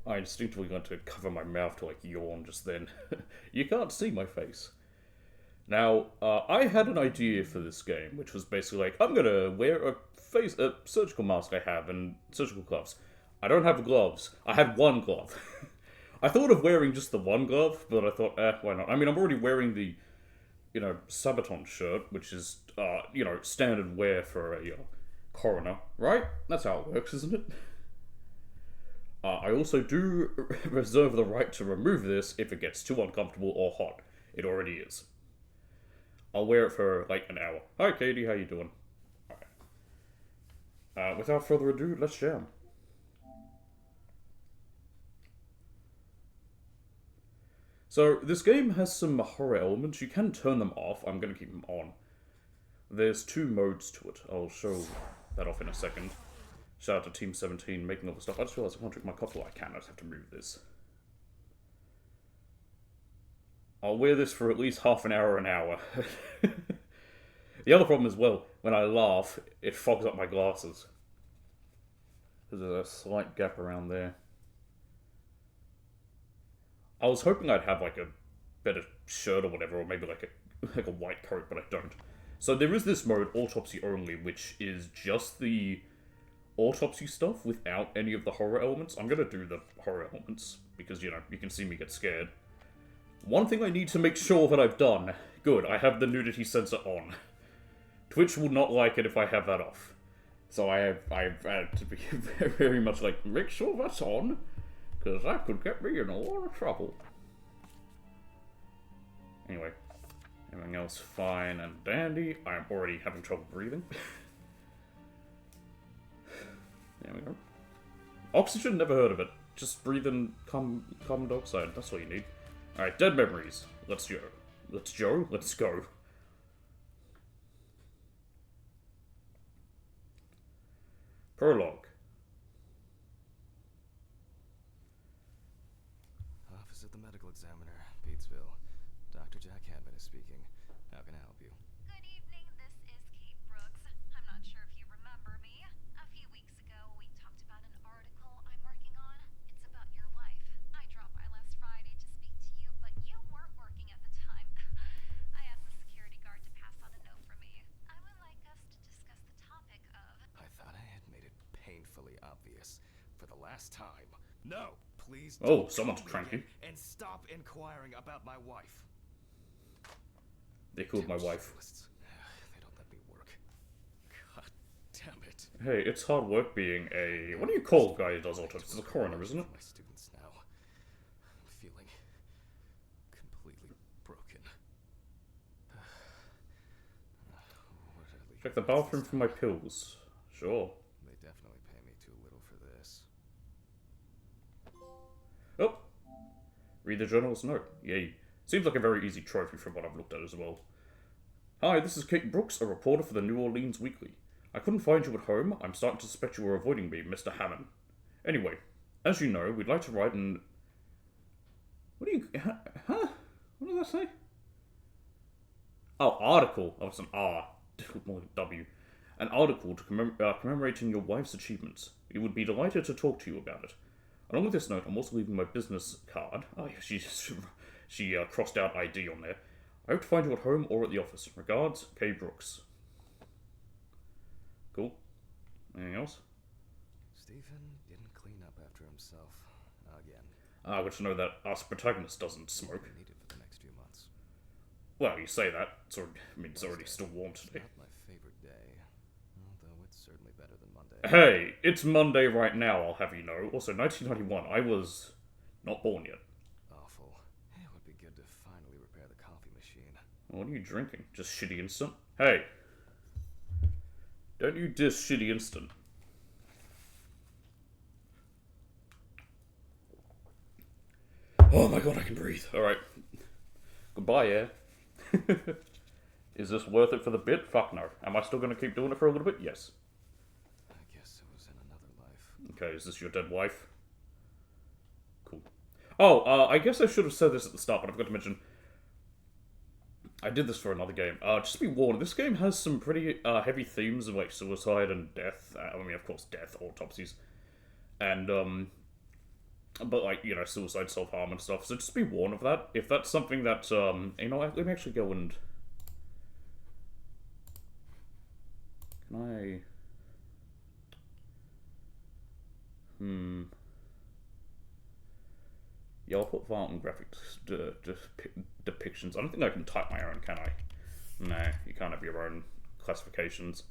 I instinctively went to cover my mouth to, like, yawn just then. You can't see my face. Now, I had an idea for this game, which was basically like, I'm gonna wear a surgical mask I have, and surgical gloves. I don't have gloves. I had one glove. I thought of wearing just the one glove, but I thought, why not? I mean, I'm already wearing the, Sabaton shirt, which is, standard wear for a coroner, right? That's how it works, isn't it? I also do reserve the right to remove this if it gets too uncomfortable or hot. It already is. I'll wear it for like an hour. Hi, Katie, how you doing? Without further ado, let's jam. So, this game has some horror elements. You can turn them off. I'm going to keep them on. There's two modes to it. I'll show that off in a second. Shout out to Team 17 making all the stuff. I just realized I can't drink my coffee. I can. I just have to move this. I'll wear this for at least half an hour. The other problem is, well, when I laugh, it fogs up my glasses. There's a slight gap around there. I was hoping I'd have like a better shirt or whatever, or maybe like a white coat, but I don't. So there is this mode, Autopsy Only, which is just the autopsy stuff without any of the horror elements. I'm gonna do the horror elements, because, you can see me get scared. One thing I need to make sure that I've done. Good, I have the nudity sensor on. Twitch will not like it if I have that off. So I've had to be very much like, make sure that's on, because that could get me in a lot of trouble. Anyway, everything else fine and dandy. I'm already having trouble breathing. There we go. Oxygen, never heard of it. Just breathe in carbon dioxide, that's all you need. Alright, dead memories. Let's go. Let's go. Prologue. Office of the Medical Examiner, Beatsville. Dr. Jack Hadman is speaking. How can I help you? Good evening, this is Kate Brooks. I'm not sure if you remember me. A few weeks ago, we talked about an article I'm working on. It's about your wife. I dropped by last Friday to speak to you, but you weren't working at the time. I asked the security guard to pass on a note for me. I would like us to discuss the topic of... I thought I had made it painfully obvious for the last time. No, please Oh, don't someone's call me cranky. again and stop inquiring about my wife. They killed my wife. They don't let me work. God damn it. Hey, it's hard work being a... What do you call the guy who does autopsies? It's a coroner, isn't it? My students now. I'm feeling completely broken. Where did I leave Check the bathroom for my pills. Sure. They definitely pay me too little for this. Oh! Read the journalist's note. Yay. Seems like a very easy trophy from what I've looked at as well. Hi, this is Kate Brooks, a reporter for the New Orleans Weekly. I couldn't find you at home. I'm starting to suspect you were avoiding me, Mr. Hammond. Anyway, as you know, we'd like to write an... What do you... Huh? What does that say? Oh, article. Oh, it's an R. More like W. An article to commemorating your wife's achievements. We would be delighted to talk to you about it. Along with this note, I'm also leaving my business card. Oh, yeah, she crossed out ID on there. I hope to find you at home or at the office. Regards, K. Brooks. Cool. Anything else? Stephen didn't clean up after himself again. Good to know that us protagonist doesn't smoke. We need it for the next few months. Well, you say that. It's already still warm today. Not my favorite day, although it's certainly better than Monday. Hey, it's Monday right now, I'll have you know. Also, 1991, I was not born yet. Awful. It would be good to finally repair the coffee machine. What are you drinking? Just shitty instant? Hey. Don't you diss shitty instant. Oh my god, I can breathe. Alright. Goodbye, air. Is this worth it for the bit? Fuck no. Am I still going to keep doing it for a little bit? Yes. I guess it was in another life. Okay, is this your dead wife? Cool. Oh, I guess I should have said this at the start, but I forgot to mention... I did this for another game. Just be warned, this game has some pretty heavy themes of, like, suicide and death. I mean, of course, death, autopsies. And, but like, you know, suicide, self-harm and stuff. So just be warned of that. If that's something that, you know, let me actually go and... Can I... Yeah, I'll put violent graphic depictions. I don't think I can type my own, can I? No, you can't have your own classifications.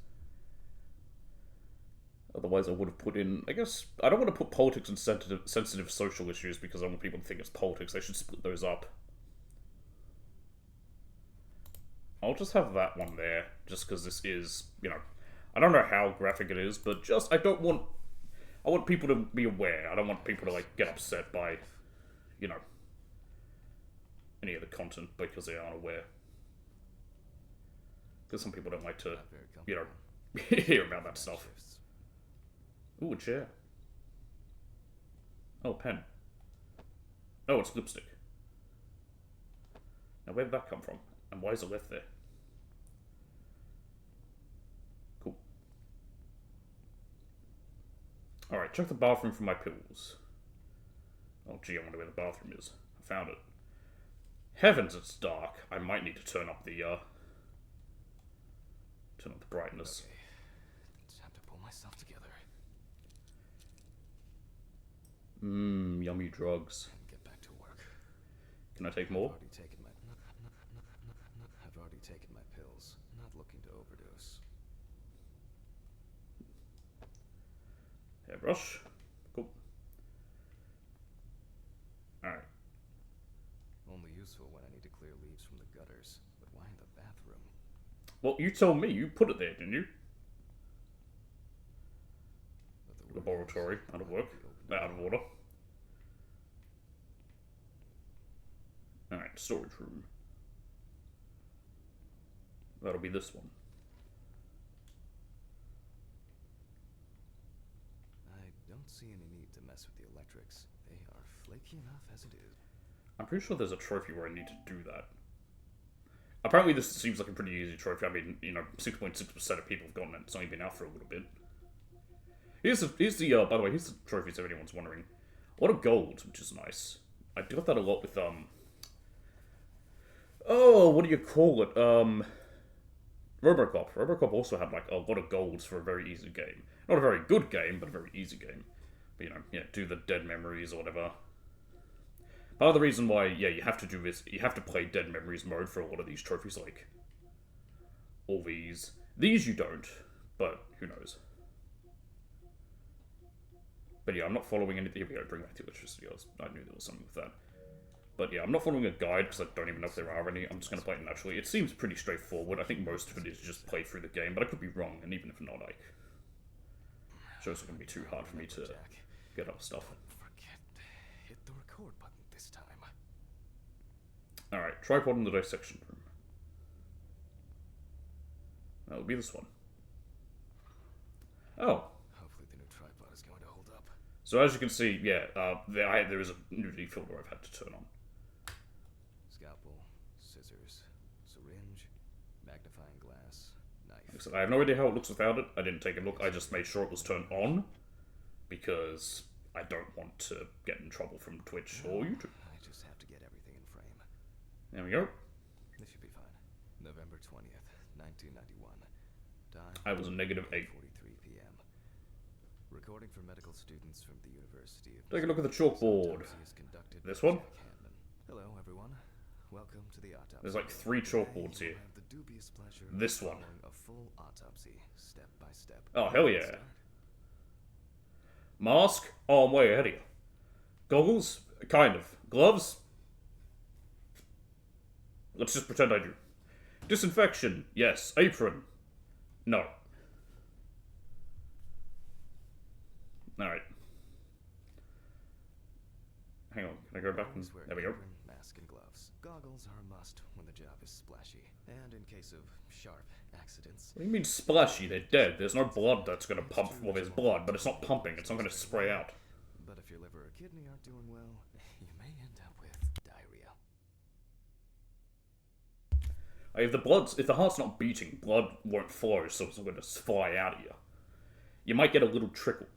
Otherwise, I would have put in... I guess... I don't want to put politics and sensitive social issues because I want people to think it's politics. They should split those up. I'll just have that one there, just because this is, you know... I don't know how graphic it is, but just... I want people to be aware. I don't want people to, like, get upset by, you know, any of the content because they aren't aware. Because some people don't like to, you know, hear about that stuff. Ooh, a chair. Oh, a pen. Oh, it's lipstick. Now, where did that come from? And why is it left there? Cool. Alright, check the bathroom for my pills. Oh, gee, I wonder where the bathroom is. I found it. Heavens, it's dark. I might need to turn up the brightness. Okay. Time to pull myself together. Yummy drugs. And get back to work. Can I take more? I've already taken my pills. Not looking to overdose. Hairbrush. Cool. Alright. Only useful when I need to clear leaves from the gutters. But why in the bathroom? Well, you told me. You put it there, didn't you? But the Laboratory. Out of work. Out of order. Alright, storage room. That'll be this one. I don't see any need to mess with the electrics. They are flaky enough as it is. I'm pretty sure there's a trophy where I need to do that. Apparently this seems like a pretty easy trophy. I mean, you know, 6.6% of people have gotten it. It's only been out for a little bit. Here's the by the way, here's the trophies if anyone's wondering. A lot of gold, which is nice. I got that a lot with, oh, what do you call it? Robocop. Robocop also had, like, a lot of golds for a very easy game. Not a very good game, but a very easy game. But, you know, yeah, do the Dead Memories or whatever. Part of the reason why, yeah, you have to do this, you have to play Dead Memories mode for a lot of these trophies, like, all these. These you don't, but who knows. But yeah, I'm not following anything. Here we go, bring back the electricity. I knew there was something with that. But yeah, I'm not following a guide because I don't even know if there are any. I'm just going to play it naturally. It seems pretty straightforward. I think most of it is just play through the game, but I could be wrong. And even if not, like, sure it's not going to be too hard for me to get up stuff. Forget. Hit the record button this time. Alright, tripod in the dissection room. That'll be this one. Oh. Hopefully the new tripod is going to hold up. So as you can see, yeah, there is a nudity filter I've had to turn on. Scalpel, scissors, syringe, magnifying glass, knife. Like I said, I have no idea how it looks without it. I didn't take a look. I just made sure it was turned on because I don't want to get in trouble from Twitch or YouTube. I just have to get everything in frame. There we go. This should be fine. November 20th, 1991. Time I was a -8. 8:43 p.m. Recording for medical students from the University of... Take a look at the chalkboard. Autopsy is conducted This by one? Jack Hanman. Hello, everyone. Welcome to the autopsy. There's like 3 chalkboards Today, here. you have the dubious pleasure of This one. following a full autopsy, step by step. Oh, hell Let's yeah. start. Mask? Oh, I'm way ahead of you. Goggles? Kind of. Gloves? Let's just pretend I do. Disinfection? Yes. Apron? No. Alright. Hang on, can I go back and... Always wear There we go. apron, mask, and gloves. Goggles are a must when the job is splashy, and in case of sharp accidents. What do you mean splashy? They're dead. There's no blood that's gonna pump. Well, there's blood, but it's not pumping. It's not gonna spray out. But if your liver or kidney aren't doing well, you may end up with diarrhea. If the heart's not beating, blood won't flow, so it's not gonna fly out of you. You might get a little trickle.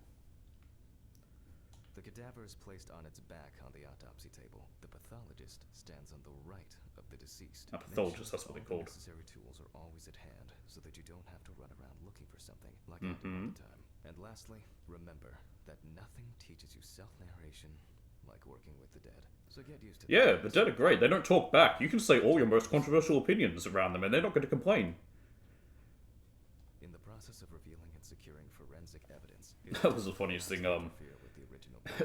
The cadaver is placed on its back on the autopsy table. The pathologist stands on the right of the deceased. A pathologist, that's what they're called. Necessary tools are always at hand, so that you don't have to run around looking for something like I do all the time. And lastly, remember that nothing teaches you self-narration like working with the dead. So get used to that. Yeah, the dead are great. They don't talk back. You can say all your most controversial opinions around them, and they're not going to complain. In the process of revealing and securing forensic evidence, That was the funniest thing.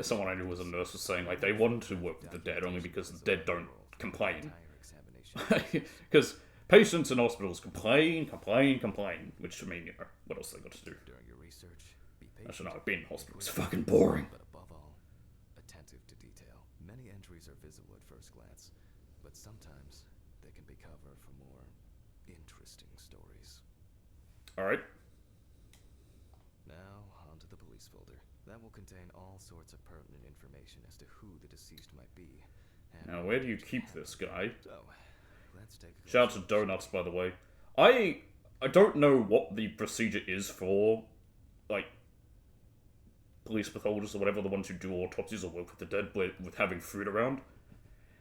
Someone I knew was a nurse was saying like they wanted to work with the dead only because the dead don't complain. Because patients in hospitals complain. Which, I mean, you know, what else they got to do? During your research, be Actually, patient, no, being in hospital is fucking boring. but above all, attentive to detail. Many entries are visible at first glance, but sometimes they can be cover for more interesting stories. Alright. Now, onto the police folder. That will contain all sorts of pertinent information as to who the deceased might be. And Now, where do you keep this guy? So, let's take a Shout out to Donuts, by the way. I don't know what the procedure is for, like, police pathologists or whatever, the ones who do autopsies or work with the dead, with having food around.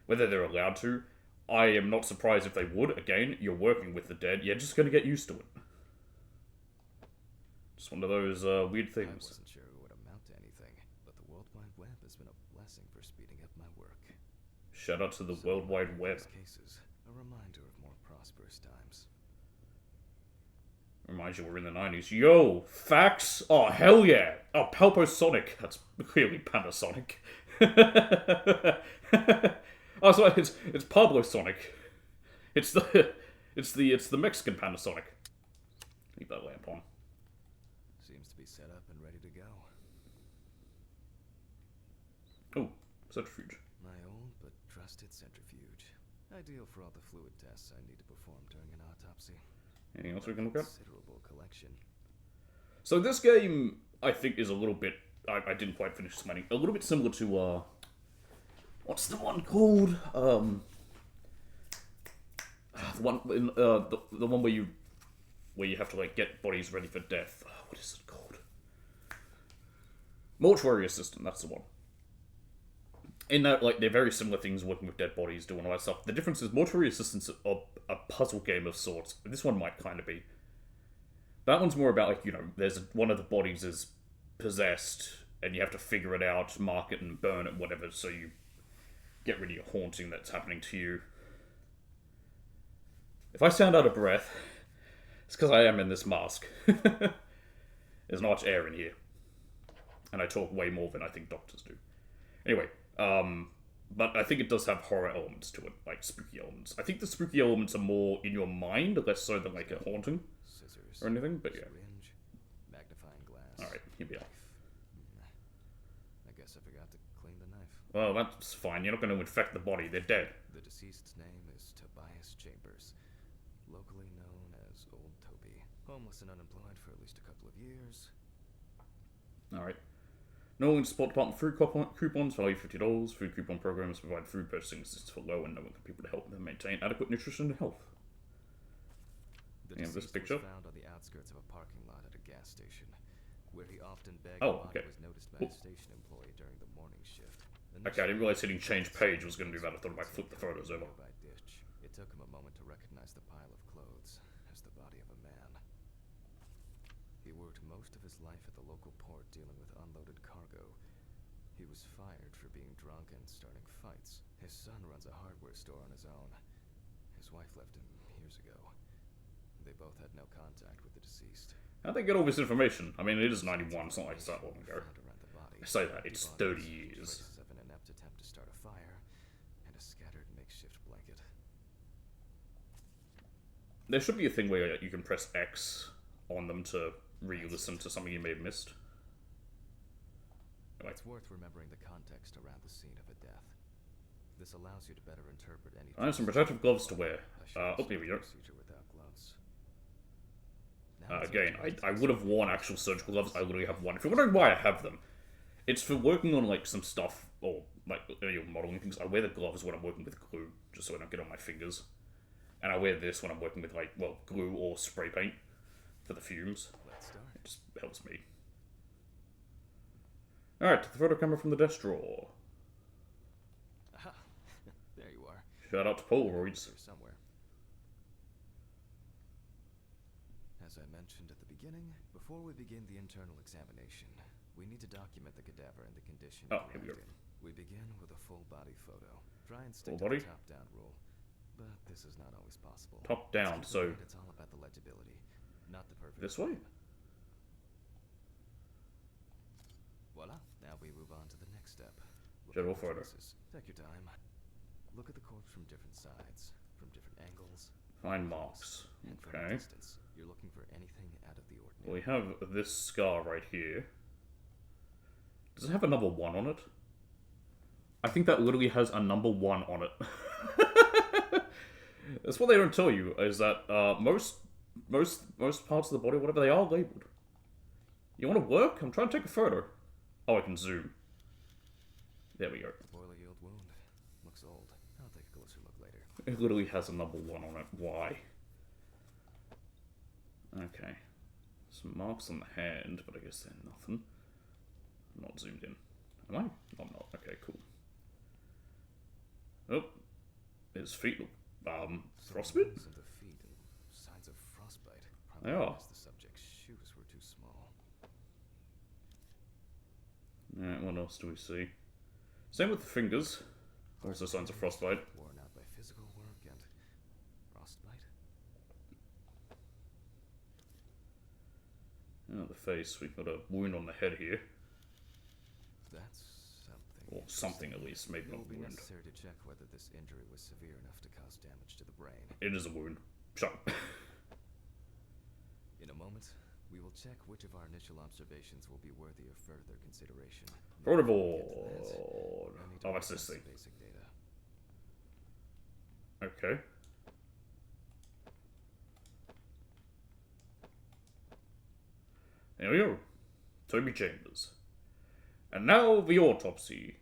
Whether they're allowed to. I am not surprised if they would. Again, you're working with the dead. You're just going to get used to it. Just one of those weird I things. wasn't sure it would amount to anything, but the World Wide Web has been a blessing for speeding up my work. Shout out to the So, World Wide Web. these cases, a reminder of more prosperous times. Reminds you we're in the 90s. Yo, facts? Oh, hell yeah. Oh, Palposonic. That's clearly Panasonic. Oh, sorry, it's Pablo Sonic. It's the Mexican Panasonic. Leave that lamp on. Seems to be set up and ready to go. Oh, centrifuge. My old but trusted centrifuge. Ideal for all the fluid tests I need to perform during an autopsy. Anything else we can look at? Considerable collection. So this game, I think, is a little bit... I didn't quite finish explaining. A little bit similar to, what's the one called? The one in, the one where you have to, like, get bodies ready for death. What is it called? Mortuary Assistant, that's the one. In that, like, they're very similar things, working with dead bodies, doing all that stuff. The difference is Mortuary Assistant's a puzzle game of sorts. This one might kind of be. That one's more about, like, you know, one of the bodies is possessed, and you have to figure it out, mark it, and burn it, whatever, so you get rid of your haunting that's happening to you. If I sound out of breath, it's because I am in this mask. There's not much air in here. And I talk way more than I think doctors do. Anyway, but I think it does have horror elements to it, like spooky elements. I think the spooky elements are more in your mind, less so than like a haunting Scissors. or anything, but yeah. Syringe. Magnifying glass. Alright, here we are. I guess I forgot to clean the knife. Well, that's fine. You're not going to infect the body. They're dead. The deceased's name is Tobias Chambers, locally known as Old Toby. Homeless and unemployed for at least a couple of years. Alright. No one support department food coupons, value $50. Food coupon programs provide food purchasing assistance for low and no income people to help them maintain adequate nutrition and health. The Yeah, this deceased picture? was found on the outskirts of a parking lot at a gas station, where he often begged. Oh, The body okay. was noticed by a station employee during the morning shift. Okay, I didn't realize hitting change page was going to do that. I thought I might flip the photos over. Nearby ditch. It took him a moment to recognize the pile of clothes as the body of a man. He worked most of his life at the local port dealing with unloaded cargo. He was fired for being drunk and starting fights. His son runs a hardware store on his own. His wife left him years ago. They both had no contact with the deceased. How'd they get all this information? I mean, it is 91, it's not like it's that long ago. Found around the body. I say that, it's The 30 body was years. traces of an inept attempt to start a fire and a scattered makeshift blanket. There should be a thing where you can press X on them to re-listen to something you may have missed. Anyway. It's worth remembering the context around the scene of a death. This allows you to better interpret any. I have some protective gloves to wear. I Oh, here we go. procedure without gloves. Now it's Again, up to I would have worn actual surgical gloves. I literally have one. If you're wondering why I have them, it's for working on like some stuff or like modeling things. I wear the gloves when I'm working with glue, just so I don't get on my fingers. And I wear this when I'm working with like, well, glue or spray paint for the fumes. Let's start. It just helps me. Alright, to the photo camera from the desk drawer. Aha! There you are. Shout out to Polaroids. Here somewhere. As I mentioned at the beginning, before we begin the internal examination, we need to document the cadaver and the condition Oh, here we go. in. We begin with a full body photo. Try and stick Full to body? the top-down rule, but this is not always possible. Top down, Keep in so mind it's all about the legibility, not the perfect. this way? Voila! Now we move on to the next step. Look General at the photo. faces. Take your time. Look at the corpse from different sides, from different angles. Find marks. And from a Okay. distance, you're looking for anything out of the ordinary. We have this scar right here. Does it have a number 1 on it? I think that literally has a number 1 on it. That's what they don't tell you, is that most parts of the body, whatever, they are labeled. You want to work? I'm trying to take a photo. Oh, I can zoom. There we go. A poorly healed wound. Looks old. I'll take a closer look later. It literally has a number 1 on it. Why? Okay. Some marks on the hand, but I guess they're nothing. I'm not zoomed in. Am I? No, I'm not. Okay, cool. Oh. His feet look, frostbite? Wounds in the feet and signs of frostbite. They Probably are. because the subject's shoes were too small. Alright, what else do we see? Same with the fingers. Also signs of frostbite. Worn out by physical work and frostbite. Oh, the face. We've got a wound on the head here. That's something. Or something at least, maybe It not will a be wound. necessary to check whether this injury was severe enough to cause damage to the brain. It is a wound. Shut up. In a moment, we will check which of our initial observations will be worthy of further consideration. Protocol. Before we get to that, I need to Oh, that's this access thing. the basic data. Okay. There we go. Toby Chambers. And now the autopsy.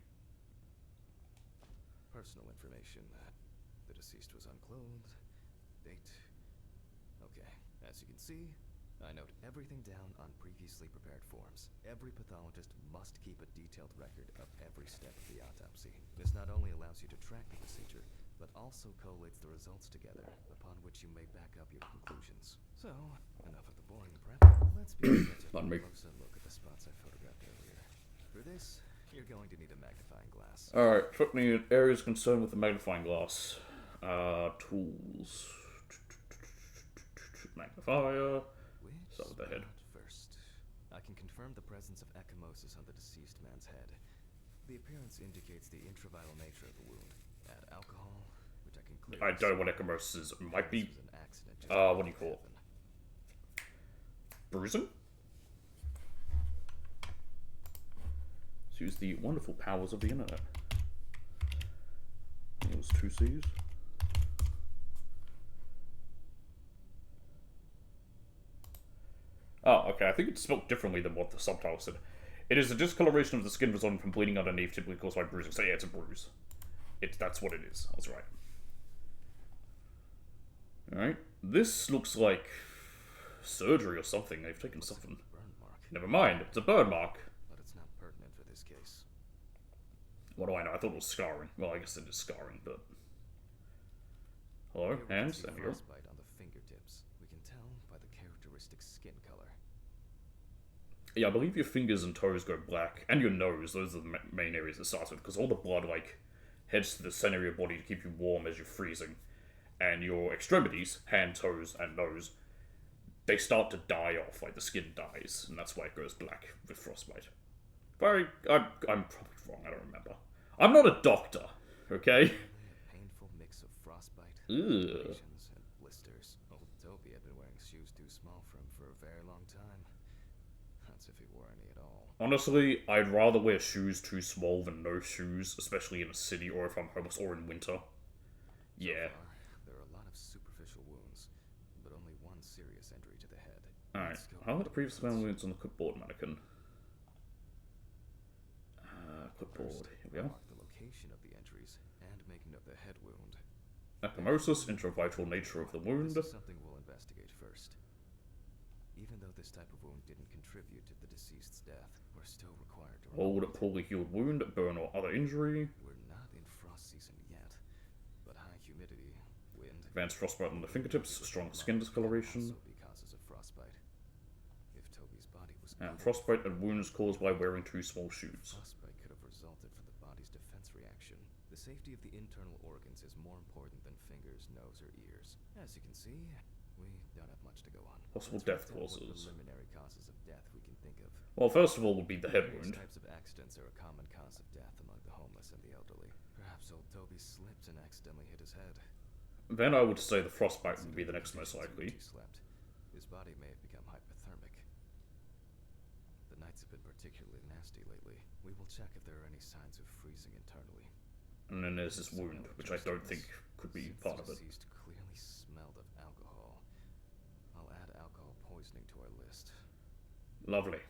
Personal information. The deceased was unclothed. Date. Okay. As you can see, I note everything down on previously prepared forms. Every pathologist must keep a detailed record of every step of the autopsy. This not only allows you to track the procedure, but also collates the results together, upon which you may back up your conclusions. So, enough of the boring prep. Let's begin by taking Pardon me. a closer look at the spots I photographed earlier. For this, you're going to need a magnifying glass. Alright, threatening areas concerned with the magnifying glass. Tools. Magnifier. Start with the head. First, I can confirm the presence of ecchymosis on the deceased man's head. The appearance indicates the intravital nature of the wound. Add alcohol, which I can clearly I don't know what see. ecchymosis is. It might be This was an accident just what do you call it? happened. bruising. Let's use the wonderful powers of the internet. It was 2 C's. Oh, okay. I think it's spelled differently than what the subtitle said. It is a discoloration of the skin resulting from bleeding underneath, typically caused by bruising. So yeah, it's a bruise. That's what it is. I was right. Alright. This looks like surgery or something. They've taken something. Burn mark, Never mind. It's a burn mark. but it's not pertinent for this case. What do I know? I thought it was scarring. Well, I guess it is scarring, but... Hello? Here we can Hands? see There we go. frostbite on the fingertips. We can tell by the characteristic skin color. Yeah, I believe your fingers and toes go black, and your nose. Those are the main areas it starts with, because all the blood, like, heads to the center of your body to keep you warm as you're freezing. And your extremities, hand, toes, and nose, they start to die off, like the skin dies, and that's why it goes black with frostbite. I'm probably wrong, I don't remember. I'm not a doctor, okay? Only a painful mix of frostbite, Ugh. abrasions, and blisters. Old Toby had been wearing shoes too small for him for a very long time. That's if he wore any at all. Honestly, I'd rather wear shoes too small than no shoes, especially in a city or if I'm homeless or in winter. Yeah. So far, there are a lot of superficial wounds, but only one serious injury to the head. Alright, Let's go how are into the previous details. found wounds on the clipboard mannequin? Clipboard, First, here we are. mark the location of the injuries and make note of the head wound. Ecchymosis, intravital nature of the wound. This is something we'll investigate first. Even though this type of wound didn't contribute to the deceased's death, we're still required to Hold a poorly healed wound, burn or other injury. We're not in frost season yet, but high humidity, wind, Advanced frostbite on the fingertips, strong skin discoloration. also be causes of frostbite. If Toby's body was And cold, frostbite and wounds caused by wearing too small shoes. frostbite could have resulted from the body's defense reaction. The safety of the internal organs is more important than fingers, nose, or ears. As you can see, we don't have much to go on. Possible Let's death break down what causes. preliminary causes of death we can think of. Well, first of all would be the head Various wound. types of accidents are a common cause of death among the homeless and the elderly. Perhaps old Toby slipped and accidentally hit his head. Then I would say the frostbite would be the next most likely. He slept. His body may have become hypothermic. The nights have been particularly nasty lately. We will check if there are any signs of freezing internally. And then there's this wound, which I don't think could be Since part of the it. deceased clearly smelled of alcohol, I'll add alcohol poisoning to our list. Lovely.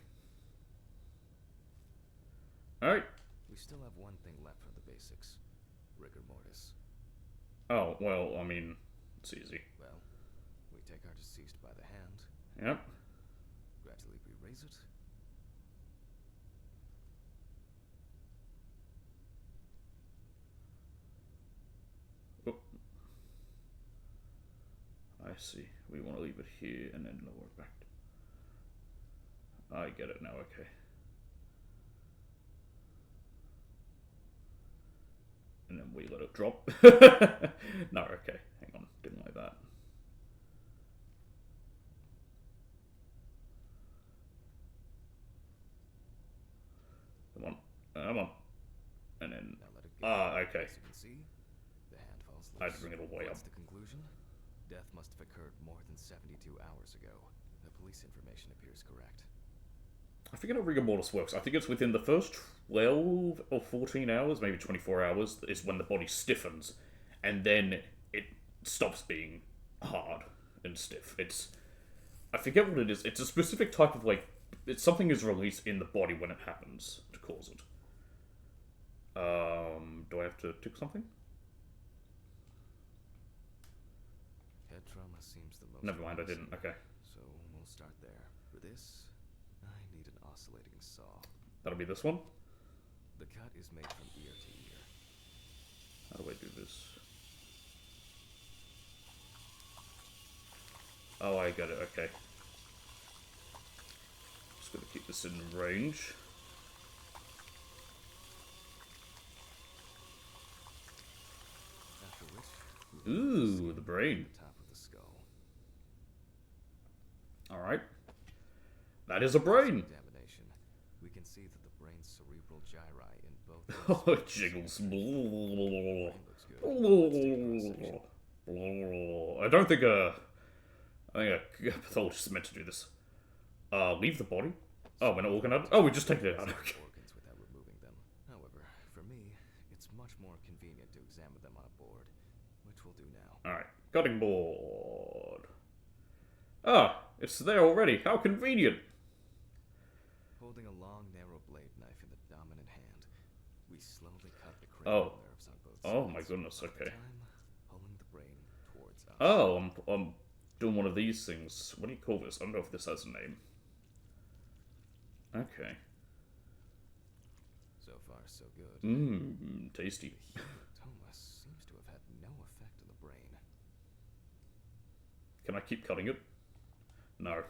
Alright. We still have one thing left from the basics. Rigor mortis. Oh, well, I mean, it's easy. Well, we take our deceased by the hand, Yep. gradually re-raise it. Oh. I see. We want to leave it here and then lower it back. I get it now, okay. And then we let it drop. No, okay. Hang on. Didn't like that. Come on. Come on. And then... Now let it go. okay. As you can see, the hand falls loose. I had to bring it all the way What's up. the conclusion? Death must have occurred more than 72 hours ago. The police information appears correct. I forget how rigor mortis works. I think it's within the first 12 or 14 hours, maybe 24 hours, is when the body stiffens. And then it stops being hard and stiff. It's... I forget what it is. It's a specific type of, like... It's something is released in the body when it happens to cause it. Do I have to tick something? Head trauma seems the most... Never mind, I promising. didn't. Okay. So we'll start there. For this, I need an oscillating saw. That'll be this one. The cut is made from ear to ear. How do I do this? Oh, I got it. Okay. Just gotta keep this in range. After which, Ooh, the brain. the top of the skull. Alright. That is a brain! Examination. We can see that the brain's cerebral gyri in both Oh, it jiggles. brain looks good. I don't think I think a pathologist is meant to do this. Leave the body? Oh, we're not looking at it? Oh, we just take it out. Okay. Organs without removing them. However, for me, it's much more convenient to examine them on a board, which we'll do now. Alright, cutting board. Ah, it's there already. How convenient. Holding a long, narrow blade knife in the dominant hand, we slowly cut the Oh. cranial nerves on both Oh sides. my goodness, One at a okay. time, pulling the brain towards us. Oh, I'm doing one of these things. What do you call this? I don't know if this has a name. Okay. So far, so good. Mmm, tasty. The hematoma seems to have had no effect on the brain. Can I keep cutting it? No.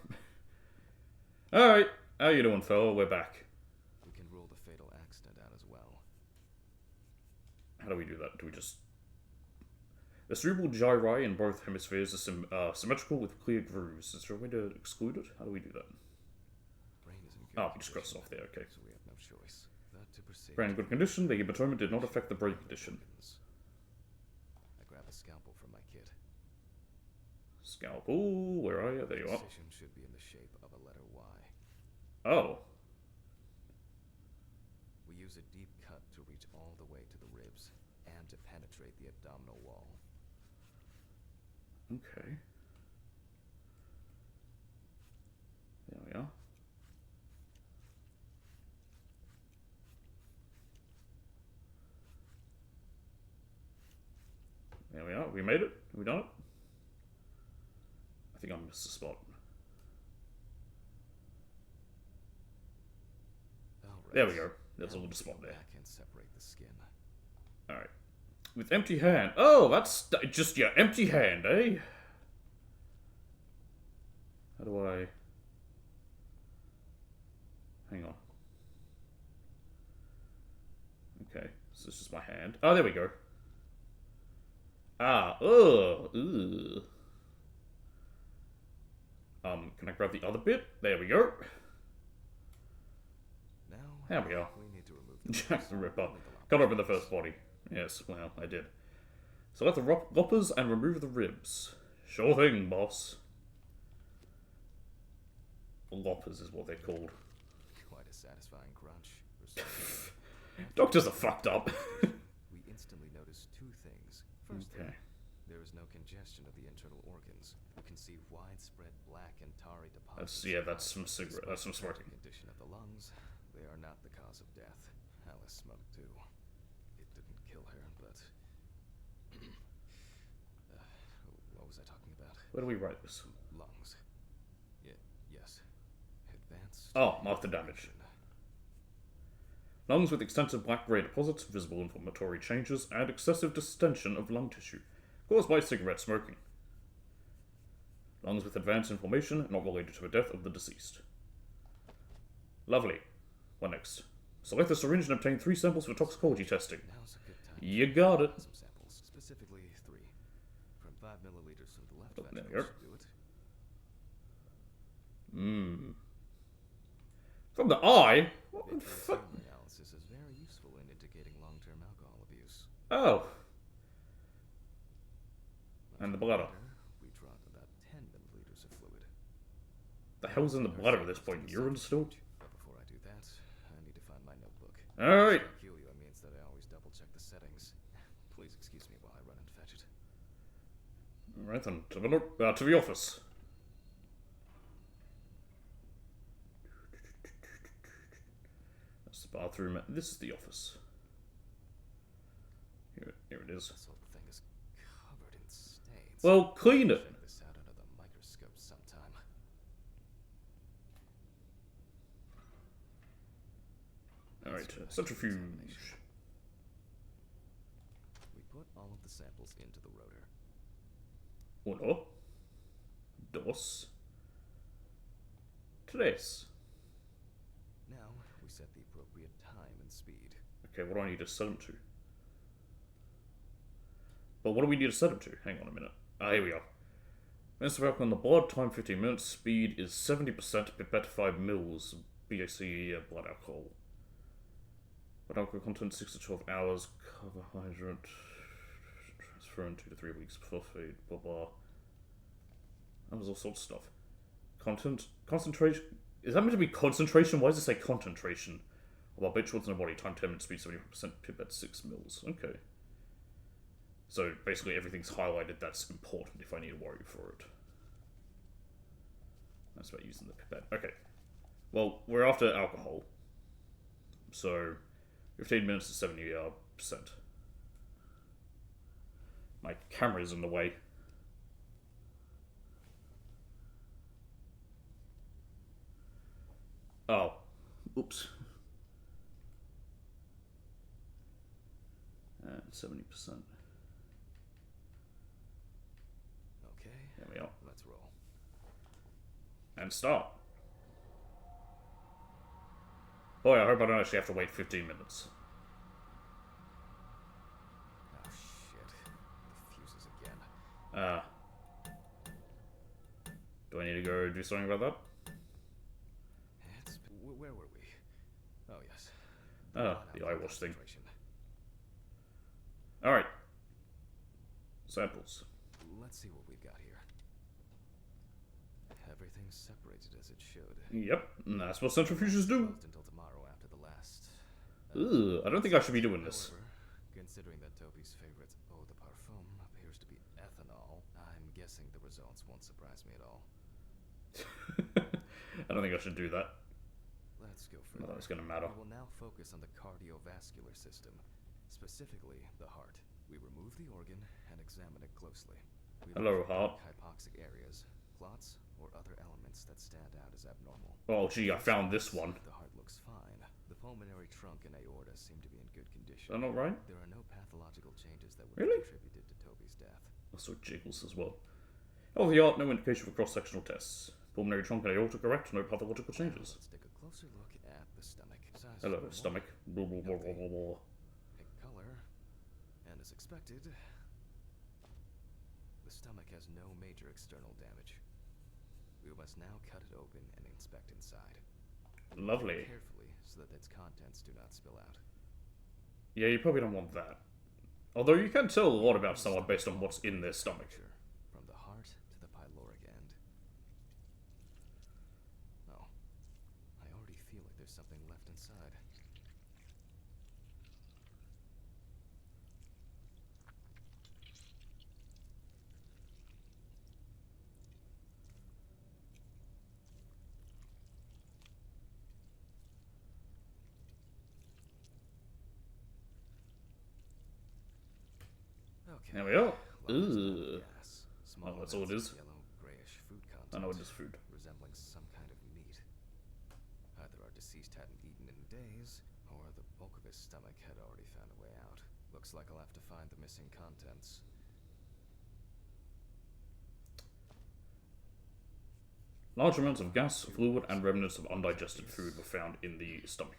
Alright, how you doing, fella? We're back. We can rule the fatal accident out as well. How do we do that? Do we just... The cerebral gyri in both hemispheres are symmetrical with clear grooves. Is there a way to exclude it? How do we do that? Brain is in good Oh, we just crossed condition, it off there, okay. so we have no choice but to proceed. Brain in good condition, the hematoma did not affect the brain condition. Organs. I grab a scalpel from my kit. Scalpel, where are you? There you are. Incision should be in the shape of a letter Y. Oh. We use a deep cut to reach all the way to the ribs and to penetrate the abdominal wall. Okay. There we are. There we are. We made it. Have we done it? I think I missed a spot. There we go. There's a little spot there. Back and separate the skin. Alright. With empty hand. Oh, that's just your empty hand, eh? How do I... Hang on. Okay, so this is my hand. Oh, there we go. Ah, ugh. Can I grab the other bit? There we go. Now There we go. we need to remove the Jack the Ripper. only the lump. Cut open the first body. Yes, well, I did. Select the loppers and remove the ribs. Sure thing, boss. Loppers is what they're called. Quite a satisfying crunch. Or something. Doctors are fucked up. We instantly notice two things. First Okay. thing, there is no congestion of the internal organs. You can see widespread black and tarry deposits. That's from cigarette. That's from smoking. Condition of the lungs. They are not the cause of death. Alice smoked too. It didn't kill her, but what was I talking about? Where do we write this? Lungs. Yes. Advanced. Oh, mark the damage. Lungs with extensive black-grey deposits, visible inflammatory changes, and excessive distension of lung tissue, caused by cigarette smoking. Lungs with advanced inflammation, not related to the death of the deceased. Lovely. What next? Select the syringe and obtain 3 samples for toxicology testing. Now's a good time. You got it. Some samples, specifically 3, from 5 milliliters from the left Oh, there we ventricle go. should do it. From the eye? What the Vitreous fuck? urine analysis is very useful in indicating long-term alcohol abuse. Oh. And the bladder. We draw about 10 milliliters of fluid. The hell's in the bladder at this point? Urine still? But before I do that, I need to find my notebook. Alright. Peculiar means that I always double-check the settings. Please excuse me while I run and fetch it. Alright then, to the office. That's the bathroom. This is the office. Here it is. This whole thing is covered in stains. Well, clean it. Check this out under the microscope sometime. Alright, centrifuge. We put all of the samples into the rotor. Uno. Dos. Tres. Now, we set the appropriate time and speed. Okay, what do I need to set them to? But what do we need to set them to? Hang on a minute. Ah, here we are. Minutes of alcohol in the blood, time 15 minutes, speed is 70%, pipette 5 mils, BAC blood alcohol. Blood alcohol content 6 to 12 hours, carbohydrate, transfer in 2 to 3 weeks, phosphate, blah blah. That was all sorts of stuff. Content, concentration, is that meant to be concentration? Why does it say concentration? Well, barbiturates in the body, time 10 minutes, speed 70%, pipette 6 mils, okay. So basically everything's highlighted that's important if I need to worry for it. That's about using the pipette. Okay. Well, we're after alcohol. So 15 minutes to 70%. My camera's in the way. Oh. Oops. 70%. Okay, There we are. let's roll. And start. Boy, I hope I don't actually have to wait 15 minutes. Oh shit. The fuses again. Do I need to go do something about that? Where were we? Oh yes. The eye wash thing. Concentration. Alright. Samples. Let's see what we've got here. Everything's separated as it should. Yep, and that's what centrifuges do. Closed until tomorrow after the last. Ugh, I don't think I should be doing this. However, considering that Toby's favorite eau de parfum appears to be ethanol, I'm guessing the results won't surprise me at all. I don't think I should do that. Let's go Not further. that it's gonna matter. We will now focus on the cardiovascular system, specifically the heart. We remove the organ and examine it closely. We Hello, look for heart. hypoxic areas, clots, or other elements that stand out as abnormal. Oh, gee, I found this one. The heart looks fine. The pulmonary trunk and aorta seem to be in good condition. Is that not right? There are no pathological changes that would Really? have contributed to Toby's death. Also jiggles as well. Oh, the art, no indication for cross-sectional tests. Pulmonary trunk and aorta correct, no pathological changes. Let's take a closer look at the stomach. Size Hello, normal, stomach. Blah, blah, blah, blah, blah, blah. pink color, and as expected, the stomach has no major external damage. We must now cut it open and inspect inside. Lovely. Carefully, so that its contents do not spill out. Yeah, you probably don't want that. Although you can tell a lot about someone based on what's in their stomach. From the heart to the pyloric end. Oh, I already feel like there's something left inside. Okay. There we go. Large Ugh. gas. Small Oh, that's all it amounts is. of Yellow, grayish food content. I know it is food. Resembling some kind of meat. Either our deceased hadn't eaten in days, or the bulk of his stomach had already found a way out. Looks like I'll have to find the missing contents. Large amounts of gas, fluid, and remnants of undigested food were found in the stomach.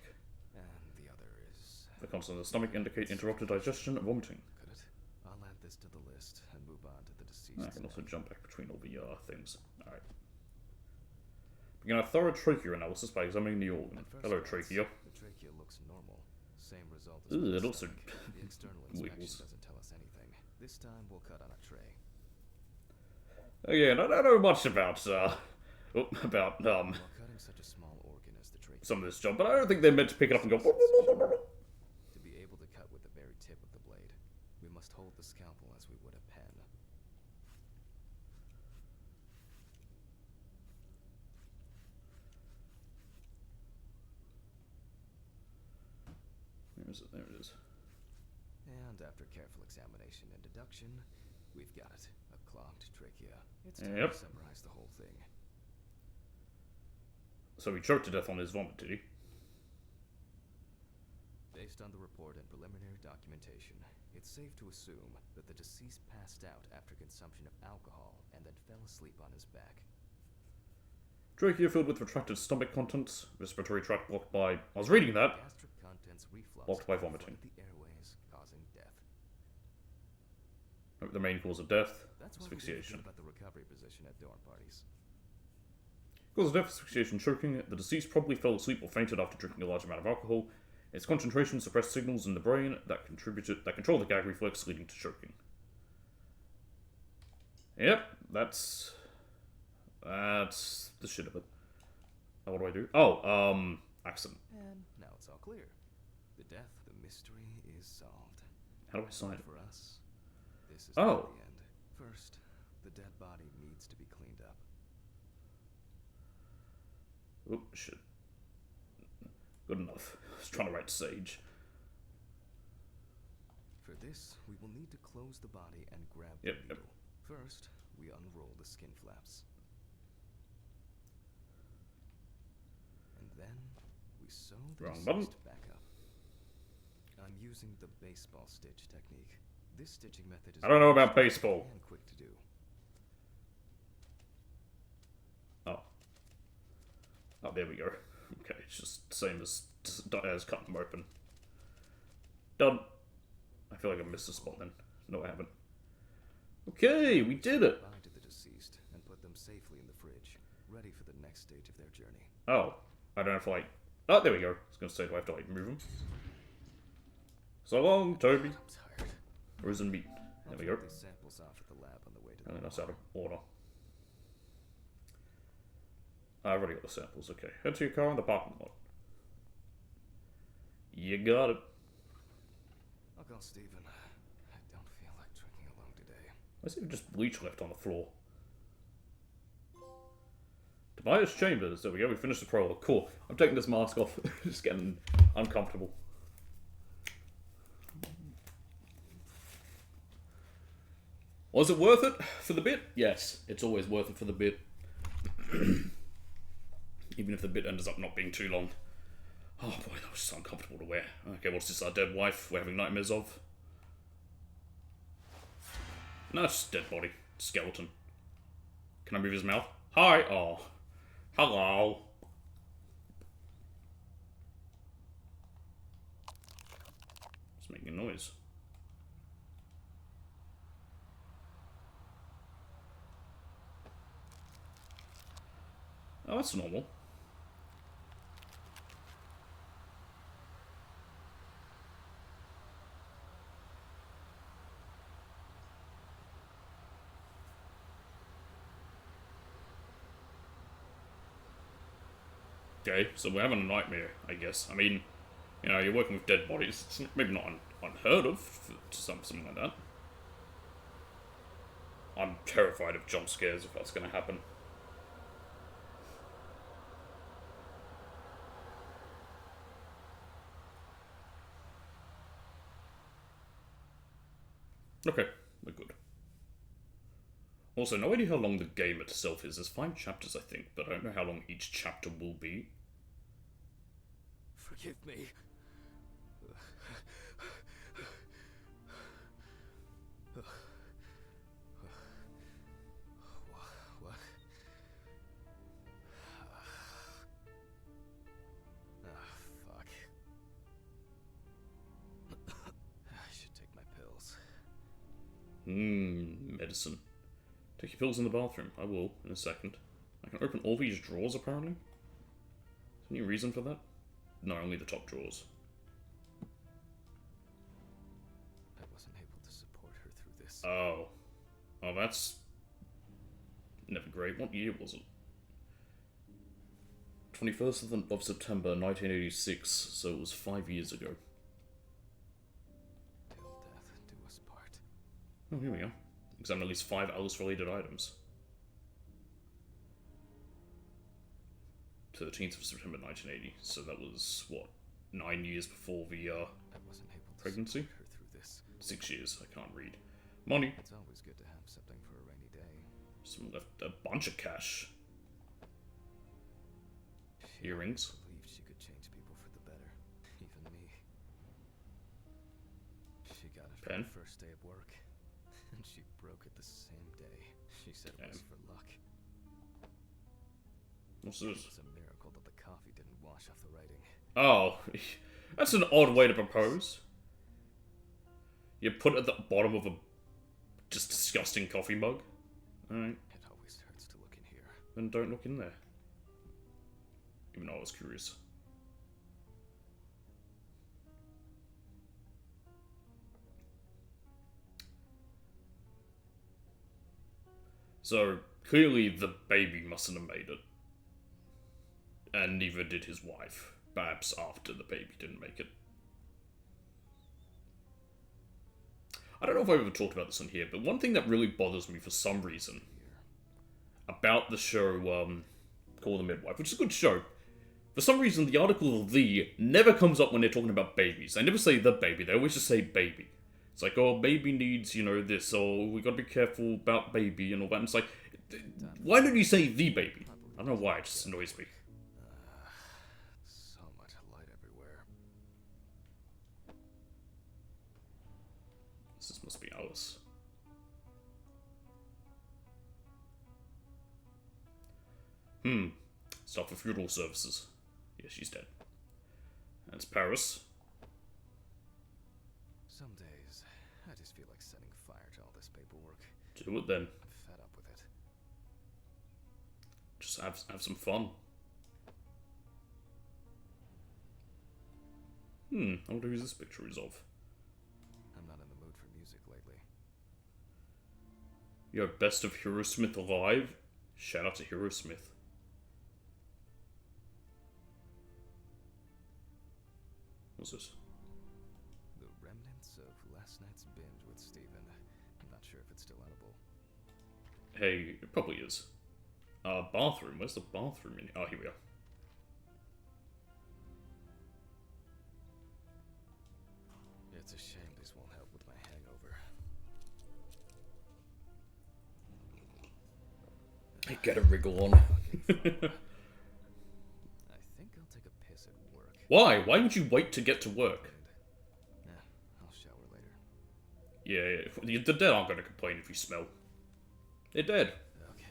And the other is... The contents of the stomach indicate interrupted digestion and vomiting. Could it? I'll add this to the list and move on to the deceased. I can also jump back between all the things. Alright. Begin a thorough trachea analysis by examining the organ. At first Hello, glance, trachea. The trachea looks normal. Same result as Ooh, with it the also stomach. The external inspection wiggles. doesn't tell us anything. This time we'll cut on a tray. Again, I don't know much about, about, While cutting such a small organ as the trachea, some of this job, but I don't think they're meant to pick it up and go... to be able to cut with the very tip of the blade, we must hold the scalpel as we would a pen. Where is it? There it is. And after careful examination and deduction, we've got it. A clogged trachea. It's time Yep. to summarize the whole thing. So he choked to death on his vomit, did he? Based on the report and preliminary documentation, it's safe to assume that the deceased passed out after consumption of alcohol and then fell asleep on his back. Trachea filled with retracted stomach contents, respiratory tract blocked by... I was reading that! Gastric contents reflux Blocked by vomiting. flooded the airways, causing death. The main cause of death, That's why we didn't asphyxiation. think about the recovery position at dorm parties. Cause of death, asphyxiation, choking. The deceased probably fell asleep or fainted after drinking a large amount of alcohol. Its concentration suppressed signals in the brain that control the gag reflex, leading to choking. Yep, that's the shit of it. Now what do I do? Oh, accident. And now it's all clear. The death, the mystery is solved. How do I sign it? For us, this is Oh. not the end. First, the dead body needs to be cleaned up. Oh, shit. Good enough. I was trying to write Sage. For this, we will need to close the body and grab Yep, the yep. needle. First, we unroll the skin flaps. And then, we sew the Wrong deceased button. back up. I'm using the baseball stitch technique. This stitching method is I don't know about fast baseball. and quick to do. Oh. Oh, there we go. Okay, it's just the same as cutting them open. Done. I feel like I missed a spot then. No, I haven't. Okay, we did it! Goodbye to the deceased and put them safely in the fridge, ready for the next stage of their journey. Oh, I don't have to, like... Oh, there we go. I was going to say, do I have to, like, move them? So long, Toby. I'm tired. Frozen meat. I'll There we go. drop these samples off at the lab on the way to I the think that's out of order. I've already got the samples, okay. Head to your car in the parking lot. You got it. I'll call Steven. I don't feel like drinking alone today. I see just bleach left on the floor. Tobias Chambers. There we go. We finished the prologue. Cool. I'm taking this mask off. Just getting uncomfortable. Was it worth it for the bit? Yes, it's always worth it for the bit. Even if the bit ends up not being too long. Oh boy, that was so uncomfortable to wear. Okay, what's this? Our dead wife we're having nightmares of? No, it's just dead body. Skeleton. Can I move his mouth? Hi! Oh. Hello. It's making a noise. Oh, that's normal. Okay, so we're having a nightmare, I guess. I mean, you know, you're working with dead bodies. It's maybe not unheard of, something like that. I'm terrified of jump scares if that's going to happen. Okay, we're good. Also, no idea how long the game itself is. There's 5 chapters, I think, but I don't know how long each chapter will be. Forgive me. What? Fuck. I should take my pills. Medicine. Take your pills in the bathroom. I will, in a second. I can open all these drawers, apparently. Is there any reason for that? No, only the top drawers. I wasn't able to support her through this. Oh. Oh, that's... never great. What year was it? 21st of September, 1986, so it was 5 years ago. Till death do us part. Oh, here we go. Examine at least 5 Alice-related items. 13th of September 1980, so that was, what, 9 years before the, I wasn't able to pregnancy? support her through this. 6 years, I can't read. Money. It's always good to have something for a rainy day. Someone left a bunch of cash. Earrings. Believed she could change people for the better. Even me. She got it Pen? for the first day of work. And she broke it the same day. She said it was for luck. What's It this? was a miracle that the coffee didn't wash off the writing. Oh, that's an odd way to propose. You put it at the bottom of a just disgusting coffee mug. Alright, It always hurts to look in here. then don't look in there. Even though I was curious. So, clearly the baby mustn't have made it. And neither did his wife. Perhaps after the baby didn't make it. I don't know if I've ever talked about this on here, but one thing that really bothers me for some reason about the show, Call the Midwife, which is a good show. For some reason, the article "the" never comes up when they're talking about babies. They never say the baby, they always just say baby. It's like, oh, baby needs, you know, this, or we gotta be careful about baby and all that. And it's like, why don't you say the baby? I don't know why, it just annoys me. So much light everywhere. This must be Alice. Stop for funeral services. Yeah, she's dead. That's Paris. Some days, I just feel like setting fire to all this paperwork. Do it then. I'm fed up with it. Just have some fun. I wonder who this picture is of. I'm not in the mood for music lately. Yo, best of Hero Smith alive. Shout out to Hero Smith. What's this? The remnants of last night's binge with Steven. I'm not sure if it's still edible. Hey, it probably is. Bathroom. Where's the bathroom in? Oh, here we are. It's a shame this won't help with my hangover. Get a wriggle on. I think I'll take a piss at work. Why? Why would you wait to get to work? Yeah, I'll shower later. Yeah, the dead aren't going to complain if you smell. They're dead. Okay.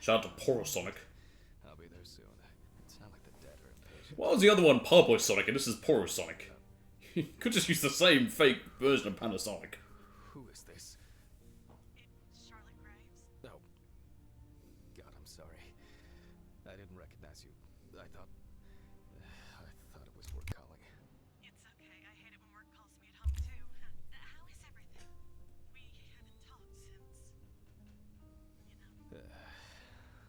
Shout out to Porosonic. I'll be there soon. It's not like the dead are impatient. What was the other one? Parbosonic, and this is Porosonic. You could just use the same fake version of Panasonic. Who is this? It's Charlotte Graves. Oh. God, I'm sorry. I didn't recognize you. I thought it was work calling. It's okay. I hate it when work calls me at home too. How is everything? We haven't talked since,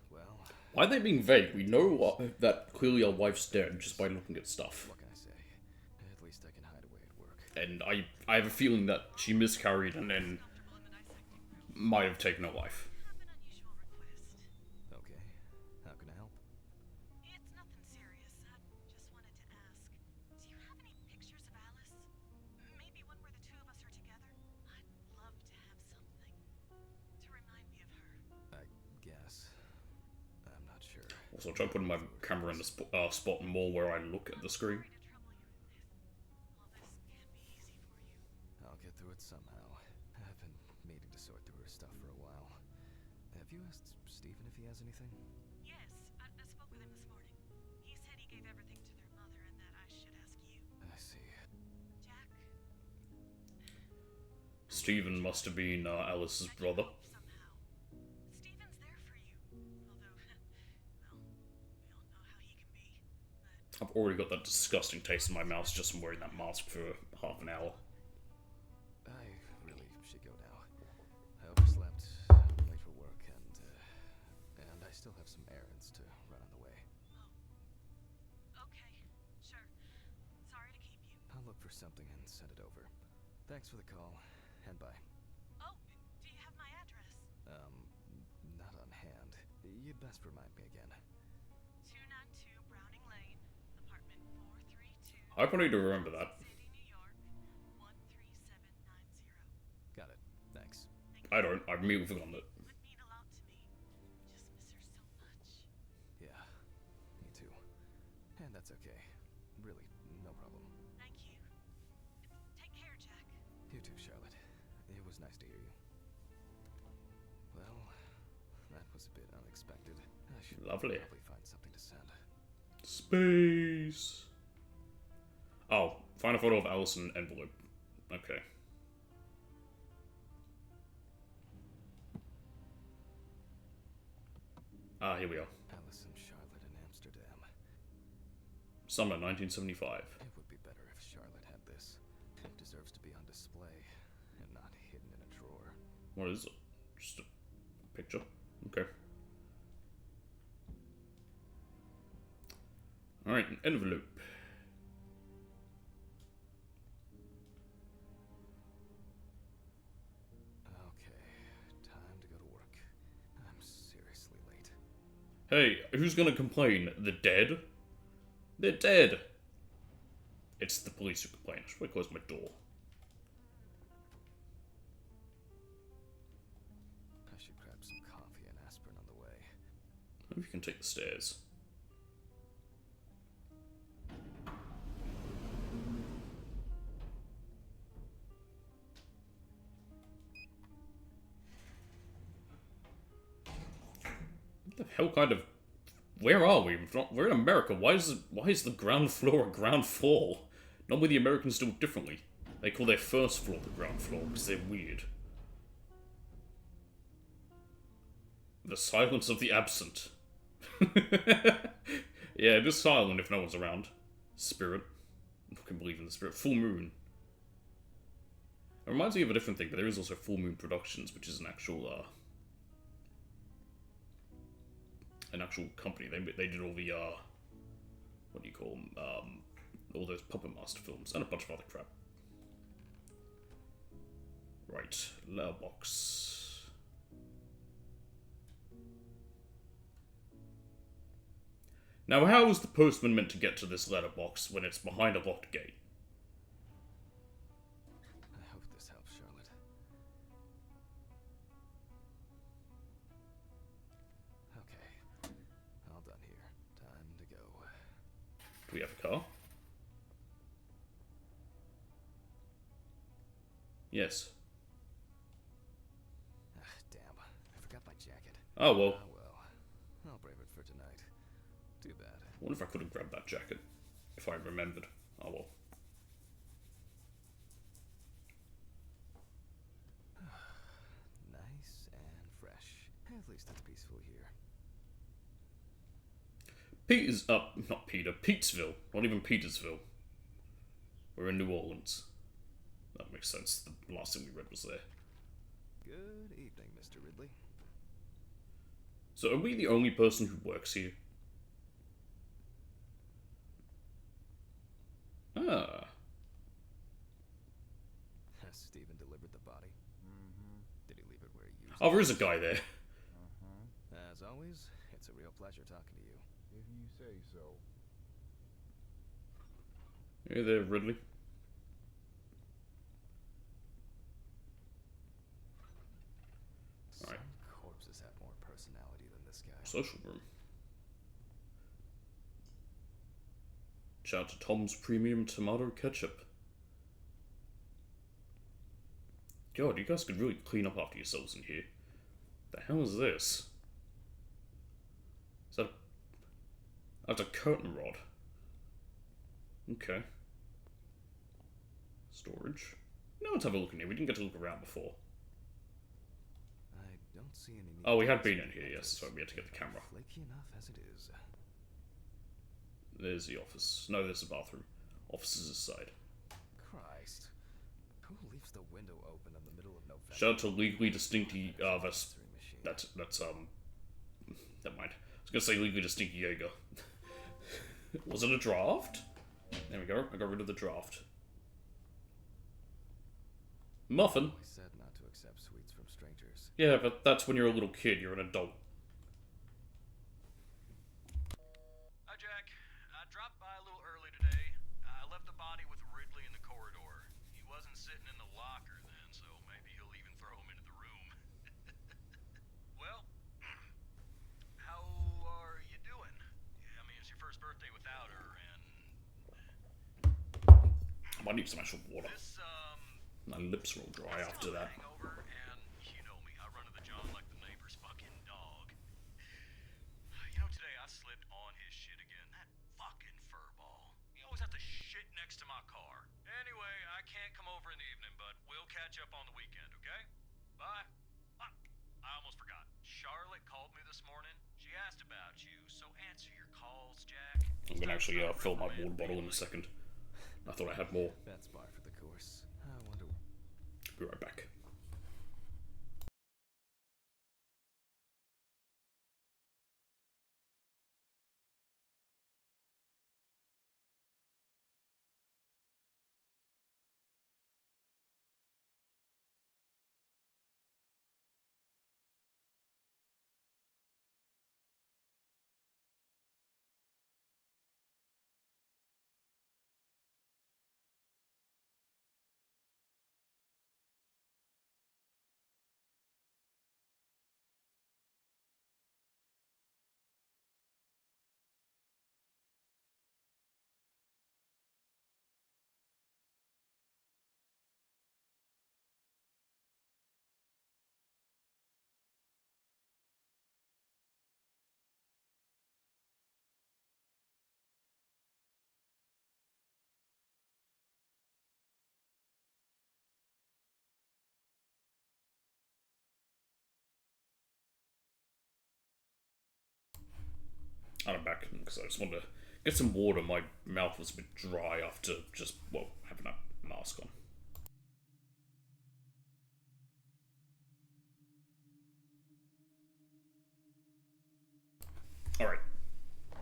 Well, Why are they being vague? We know that clearly our wife's dead just by looking at stuff. what can I say? At least I can hide away at work. And I have a feeling that she miscarried and then comfortable in the dissecting room. might have taken her life. I have an unusual request. Okay. How can I help? It's nothing serious. I just wanted to ask. Do you have any pictures of Alice? Maybe one where the two of us are together? I'd love to have something to remind me of her. I guess. I'm not sure. Also, try putting my camera in the spot more where I look at the screen. Sorry to trouble you with this. All this can't be easy for you. I'll get through it somehow. I've been meaning to sort through her stuff for a while. Have you asked Stephen if he has anything? Yes, I spoke with him this morning. He said he gave everything to their mother and that I should ask you. I see. Jack? Stephen must have been Alice's I can brother. help somehow. Stephen's there for you. Although, well, we all know how he can be. But I've already got that disgusting taste in my mouth just from wearing that mask for half an hour. I really should go now. I overslept, I'm late for work, and I still have some errands to run on the way. okay, sure. Sorry to keep you. I'll look for something and send it over. Thanks for the call, and bye. Oh, do you have my address? Not on hand. You'd best remind me again. 292 Browning Lane, apartment 432. I probably need to remember that. City, New York, 13790. Got it. Thanks. I don't. I've immediately forgotten it. Would mean a lot to me. Just miss her so much. Yeah, me too. And that's okay. Really, no problem. Thank you. Take care, Jack. You too, Charlotte. It was nice to hear you. Well, that was a bit unexpected. I should Lovely. probably find something to send. Space. Oh, find a photo of Alice in an envelope. Okay. Ah, here we are. Alice and Charlotte in Amsterdam. Summer 1975. It would be better if Charlotte had this. It deserves to be on display and not hidden in a drawer. What is it? Just a picture? Okay. Alright, an envelope. Okay, time to go to work. I'm seriously late. Hey, who's gonna complain? The dead? They're dead! It's the police who complain. I should probably close my door. I should grab some coffee and aspirin on the way. Maybe you can take the stairs. What the hell kind of... Where are we? We're in America. Why is the ground floor a ground floor? Normally the Americans do it differently. They call their first floor the ground floor because they're weird. The silence of the absent. Yeah, it is silent if no one's around. Spirit. I can believe in the spirit. Full Moon. It reminds me of a different thing, but there is also Full Moon Productions, which is an actual company. They did all the what do you call them? All those Puppet Master films and a bunch of other crap. Right, letterbox. Now, how is the postman meant to get to this letterbox when it's behind a locked gate? I hope this helps, Charlotte. Do we have a car? Yes. Ah, damn. I forgot my jacket. Oh, well. Ah, well. I'll brave it for tonight. Too bad. I wonder if I could have grabbed that jacket. If I remembered. Oh, well. Nice and fresh. At least it's peaceful here. Peter's up. Not Peter. Petesville. Not even Petersville. We're in New Orleans. That makes sense. The last thing we read was there. Good evening, Mr. Ridley. So are we the only person who works here? Ah. Has Stephen delivered the body? Did he leave it where he used Oh, there is a guy there. it? As always, it's a real pleasure talking to you. If you say so. Hey there, Ridley. Some corpses have more personality than this guy. Social room. Shout out to Tom's Premium Tomato Ketchup. God, you guys could really clean up after yourselves in here. The hell is this? Is that... That's a curtain rod. Okay. Storage. Now let's have a look in here. We didn't get to look around before. I don't see any. Oh, we had been in here, yes. So we had to get the camera. Flaky enough as it is. There's the office. No, there's the bathroom. Office is this side. Christ. Who leaves the window open in the middle of November? Shout out to Legally Distinct... that's... Answering machine. Never mind. I was gonna say Legally Distinct Jaeger. Was it a draft? There we go. I got rid of the draft. Muffin? I said not to accept sweets from strangers. Yeah, but that's when you're a little kid. You're an adult. Hi, Jack. I dropped by a little early today. I left the body with Ridley in the corridor. He wasn't sitting in the locker then, so maybe he'll even throw him into the room. Well, how are you doing? I mean, it's your first birthday without her, and I might need some actual water. this, My lips will dry after that. hangover, and you know me, I run to the John like the neighbor's fucking dog. You know, today I slipped on his shit again. That fucking furball. He always has to shit next to my car. Anyway, I can't come over in the evening, but we'll catch up on the weekend, okay? Bye. I almost forgot. Charlotte called me this morning. She asked about you, so answer your calls, Jack. I'm gonna actually fill my water bottle in a second. I thought I had more. That's par for the course. I wonder. Be right back. And I'm back because I just wanted to get some water. My mouth was a bit dry after just, well, having a mask on. Alright.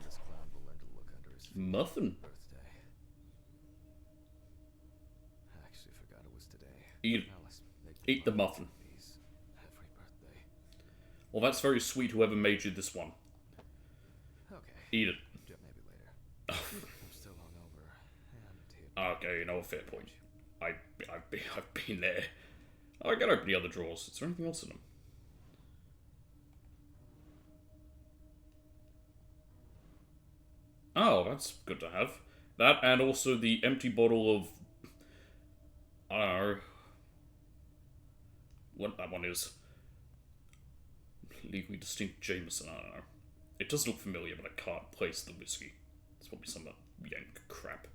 This clown will learn to look under his feet. Muffin. Birthday. I actually forgot it was today. Eat, Now let's make eat the muffin. Please. Every birthday. Well, that's very sweet, whoever made you this one. Okay. Eat it. Maybe later. I'm still hungover. And Okay, you know, a fair point. I've been there. I gotta open the other drawers. Is there anything else in them? Oh, that's good to have. That, and also the empty bottle of... I don't know what that one is. Legally distinct Jameson, I don't know. It does look familiar, but I can't place the whiskey. It's probably some yank crap.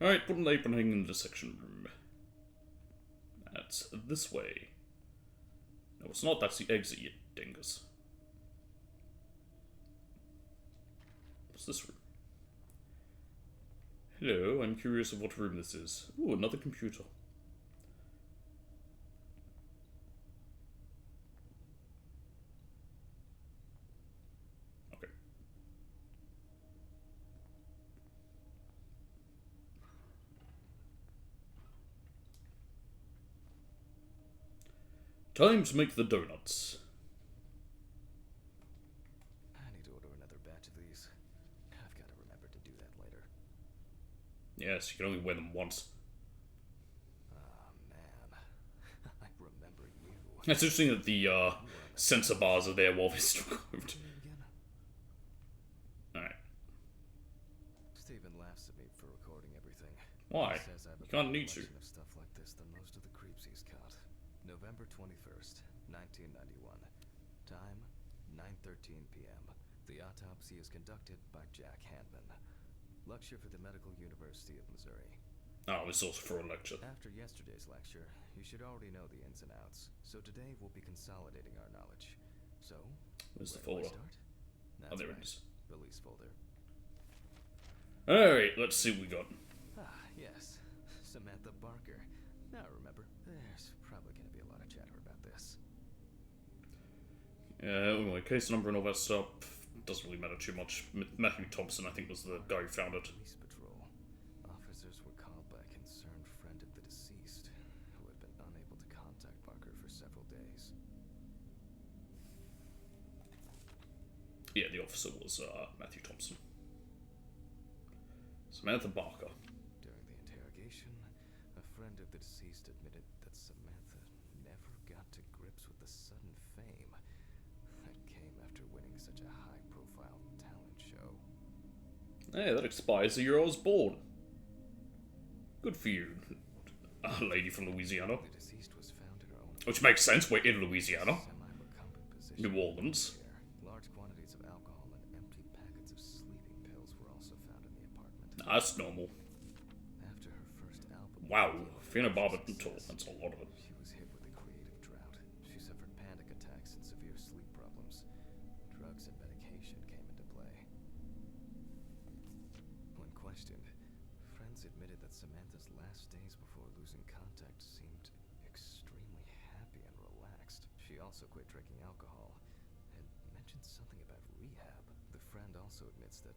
Alright, put an apron hanging in the section room. That's this way. No, it's not. That's the exit, you dingus. What's this room? Hello, I'm curious of what room this is. Ooh, another computer. Okay. Time to make the donuts. I need to order another batch of these. I've got to remember to do that later. Yes, you can only wear them once. Ah, man. I remember you. It's interesting that the sensor bars are there while they're still closed. Alright. Stephen laughs at me for recording everything. Why? He says I have You a can't better need to. collection of stuff like this than most of the creeps he's caught. November 21st, 1991. Time, 9:13 p.m. The autopsy is conducted by Jack Handman. Lecture for the Medical University of Missouri. Oh, this is also for a lecture. After yesterday's lecture, you should already know the ins and outs. So today we'll be consolidating our knowledge. So, Where's the where do I folder? start? Oh, That's there right. it is. Release folder. Alright, let's see what we got. Ah, yes. Samantha Barker. Now remember, there's probably going to be a lot of chatter about this. Anyway, case number and all that stuff doesn't really matter too much. Matthew Thompson, I think, was the guy who found it. Police patrol. Officers were called by a concerned friend of the deceased, who had been unable to contact Barker for several days. Yeah, the officer was Matthew Thompson. Samantha Barker. During the interrogation, a friend of the deceased admitted that Samantha never got to grips with the sudden fame that came after winning such a high-profile talent show. Hey, that expires the year I was born. Good for you, lady from Louisiana. The deceased was found in her own Which makes sense, we're in Louisiana. semi-recumbent position. New Orleans. Large quantities of alcohol and empty packets of sleeping pills were also found in the apartment. That's normal. After her first album, Wow, phenobarbital, that's a lot of it. she was hit with a creative drought. She suffered panic attacks and severe sleep problems. Drugs and medication came into play. When questioned, friends admitted that Samantha's last days before losing contact seemed extremely happy and relaxed. She also quit drinking alcohol and mentioned something about rehab. The friend also admits that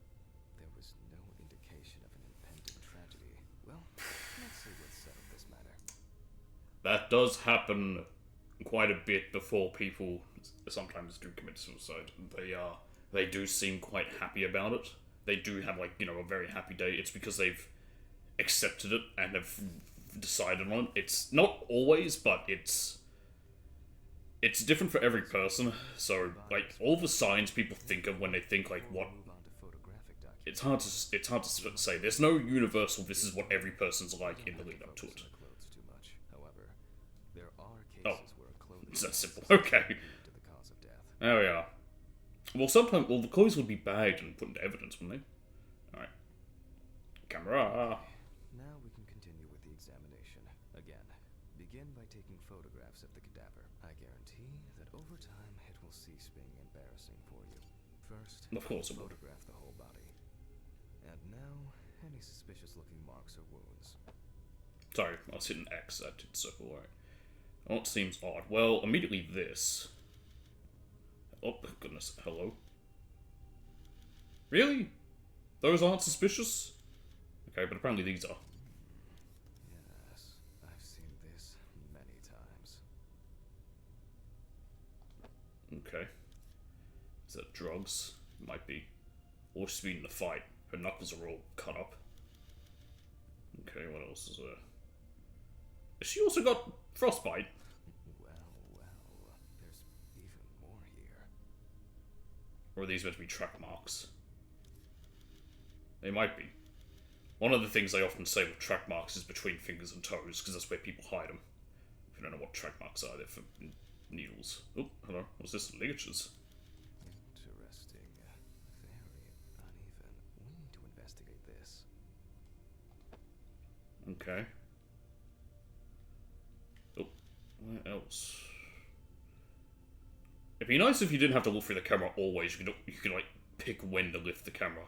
there was no indication of an impending tragedy. Well, let's see what's said of this matter. That does happen quite a bit before people sometimes do commit suicide. They do seem quite happy about it. They do have, like, you know, a very happy day. It's because they've accepted it and have decided on it. It's not always, but it's different for every person. So, like, all the signs people think of when they think, like, what... Move on to photographic documents. It's hard to say. There's no universal, this is what every person's like in the lead up to it. Clothes too much. However, there are Oh, cases where clothing it's that simple. is Okay. to the cause of death. There we are. Well, sometimes, the clothes would be bagged and put into evidence, wouldn't they? Alright. Camera. Now we can continue with the examination. Again, begin by taking photographs of the cadaver. I guarantee that over time it will cease being embarrassing for you. First, Of course it will. photograph the whole body. And now, any suspicious-looking marks or wounds. Sorry, I was hitting X, that did circle, alright. Oh, it seems odd. Well, immediately this. Oh, goodness, hello. Really? Those aren't suspicious? Okay, but apparently these are. Yes, I've seen this many times. Okay. Is that drugs? Might be. Or she's been in a fight. Her knuckles are all cut up. Okay, what else is there? Has she also got frostbite? Well, there's even more here. Or are these meant to be track marks? They might be. One of the things I often say with track marks is between fingers and toes, because that's where people hide them. If you don't know what track marks are, they're for needles. Oh, hello. What's this? Ligatures. Interesting. Very uneven. We need to investigate this. Okay. Oh, what else? It'd be nice if you didn't have to look through the camera always. You could like, pick when to lift the camera.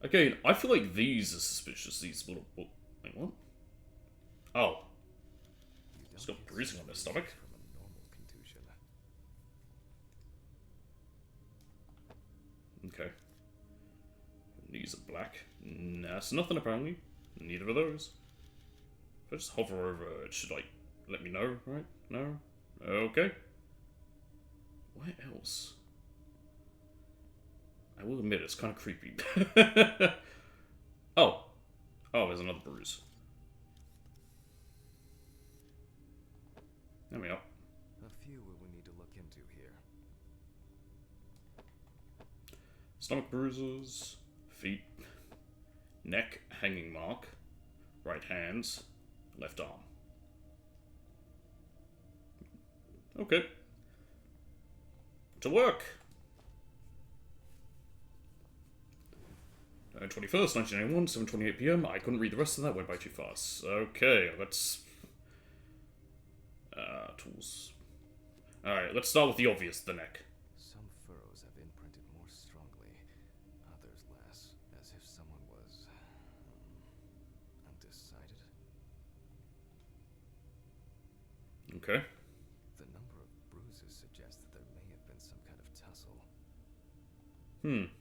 Again, I feel like these are suspicious, these little... Wait, what? Oh. It's got bruising on their stomach. From a normal contusion. Okay. These are black. Nah, it's nothing apparently. Neither of those. If I just hover over it, should like let me know, right? No? Okay. What else? I will admit it's kind of creepy. Oh. Oh, there's another bruise. There we are. A few we need to look into here. Stomach bruises, feet, neck hanging mark, right hands, left arm. Okay. To work! 21st, 1991, 7:28 PM. I couldn't read the rest of that, went by too fast. Okay, let's... tools. Alright, let's start with the obvious, the neck. Some furrows have imprinted more strongly, others less, as if someone was undecided. Okay. The number of bruises suggests that there may have been some kind of tussle. Hmm.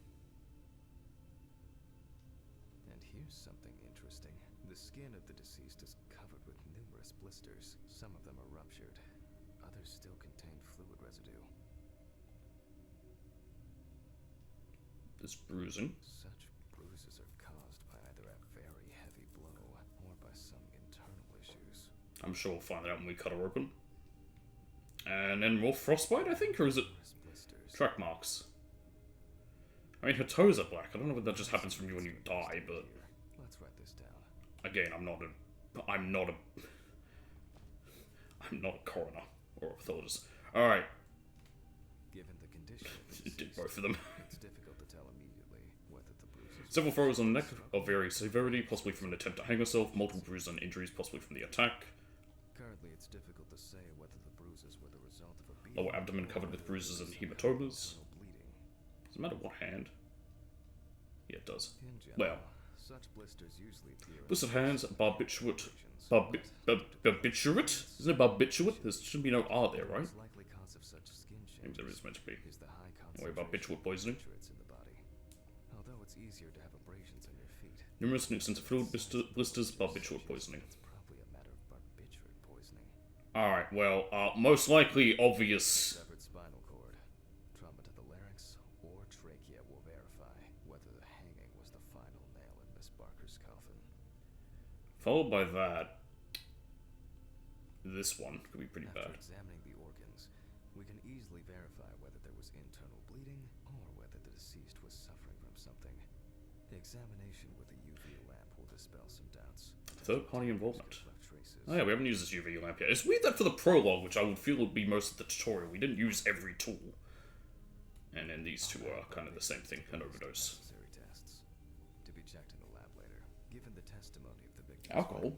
And here's something interesting. The skin of the deceased is covered with numerous blisters. Some of them are ruptured. Others still contain fluid residue. This bruising. Such bruises are caused by either a very heavy blow or by some internal issues. I'm sure we'll find that out when we cut her open. And then more frostbite, I think? Or is it Blisters. track marks? I mean, her toes are black. I don't know if that just happens from you when you die, but... Let's write this down. Again, I'm not a coroner or a pathologist. Alright. Given the condition of the It did deceased, both of them. it's difficult to tell immediately whether the bruises Several furrows on the neck of varying severity, possibly from an attempt to hang herself, multiple bruises and injuries, possibly from the attack. Currently, it's difficult to say whether the bruises were the result of a beating Lower abdomen covered with bruises and hematomas. or bleeding. Doesn't matter what hand. Yeah, it does. In general, Well, such blisters usually appear in blistered hands, barbiturate. locations. Barbiturate? Isn't it barbiturate? There should be no R there, right? The most likely cause of such skin Maybe there changes is meant to be. is the high Or concentration barbiturate of poisoning. barbiturates in the body. Although it's easier to have abrasions on your feet, Numerous and extensive fluid blisters, barbiturate poisoning. it's probably a matter of barbiturate poisoning. Alright, well, most likely obvious. Severed spinal cord, trauma to the larynx, or trachea will verify whether the hanging was the final nail in Miss Barker's coffin. Followed by that. This one could be pretty After bad. examining the organs, we can easily verify whether there was internal bleeding or whether the deceased was suffering from something. The examination with a UV lamp will dispel some doubts. Third party involvement. Left traces. Oh yeah, we haven't used this UV lamp yet. It's weird that for the prologue, which I would feel would be most of the tutorial, we didn't use every tool. And then these two are kind of the same thing, an overdose. Necessary tests to be checked in the lab later. Given the testimony of the victim, Alcohol?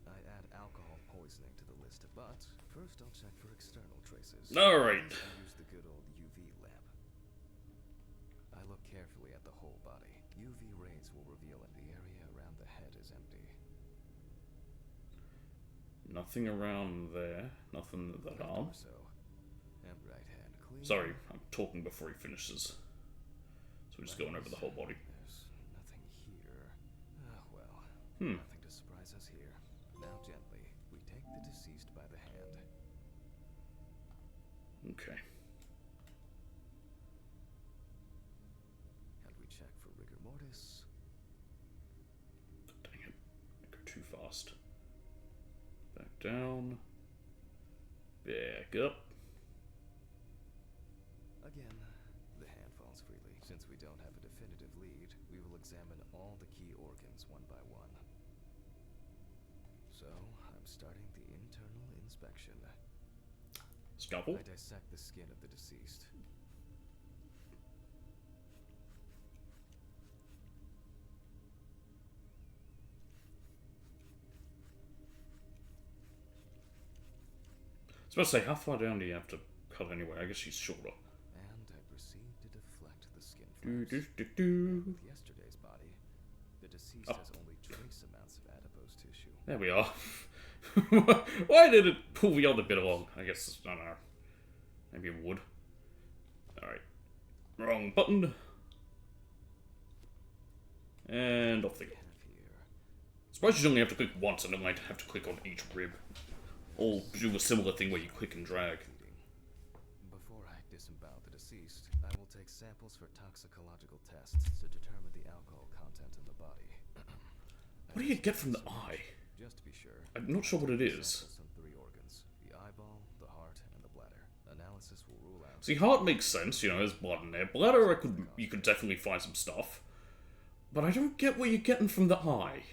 I add alcohol poisoning to the list, but first I'll check for external traces. Alright. I use the good old UV lamp. I look carefully at the whole body. UV rays will reveal that the area around the head is empty. Nothing around there. Nothing at that arm. So, and right hand clean. Sorry, I'm talking before he finishes. So we're just going over the whole body. There's nothing here. Ah, well. Hmm. Nothing to surprise us here. Now gently, we take the deceased by the hand. Okay. And we check for rigor mortis. Dang it. I go too fast. Back down. Back up. Again, the hand falls freely. Since we don't have a definitive lead, examine all the key organs one by one. So, I'm starting the internal inspection. Scalpel? I dissect the skin of the deceased. I was about to say, how far down do you have to cut anyway? I guess she's shorter. And I proceed to deflect the skin Do, flaps. do, do, do. With yesterday's body, the deceased has only trace amounts of adipose tissue. There we are. Why did it pull the other bit along? I guess, I don't know. Maybe it would. Alright. Wrong button. And off they go. Suppose you only have to click once and then I have to click on each rib. Or do a similar thing where you click and drag. Before I disembowel the deceased, I will take samples for toxicological tests to determine the alcohol content in the body. What do you get from the eye? Just to be sure. I'm not sure what it is. Samples on 3 organs: the eyeball, the heart, and the bladder. Analysis will rule out. See, heart makes sense, you know, there's blood in there. Bladder, you could definitely find some stuff. But I don't get what you're getting from the eye.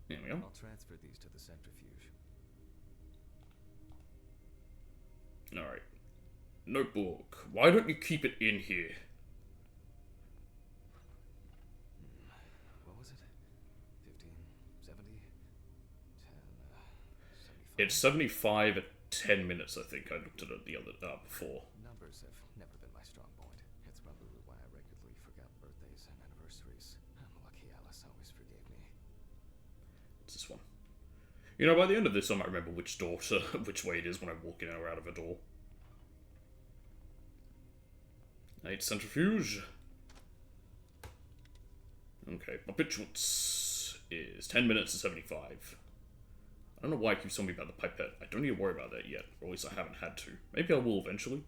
There we go. I'll transfer these to the centrifuge. Alright. Notebook. Why don't you keep it in here? What was it? 15, 70, 10, 75. It's 75 at 10 minutes, I think. I looked at it the other before. Numbers have never been my strong point. It's probably why I regularly forgot birthdays and anniversaries. I'm lucky Alice always forgave me. It's this one. You know, by the end of this, I might remember which door to, which way it is when I walk in or out of a door. 8 centrifuge. Okay, Obituates is 10 minutes and 75. I don't know why I keep telling me about the pipette. I don't need to worry about that yet, or at least I haven't had to. Maybe I will eventually.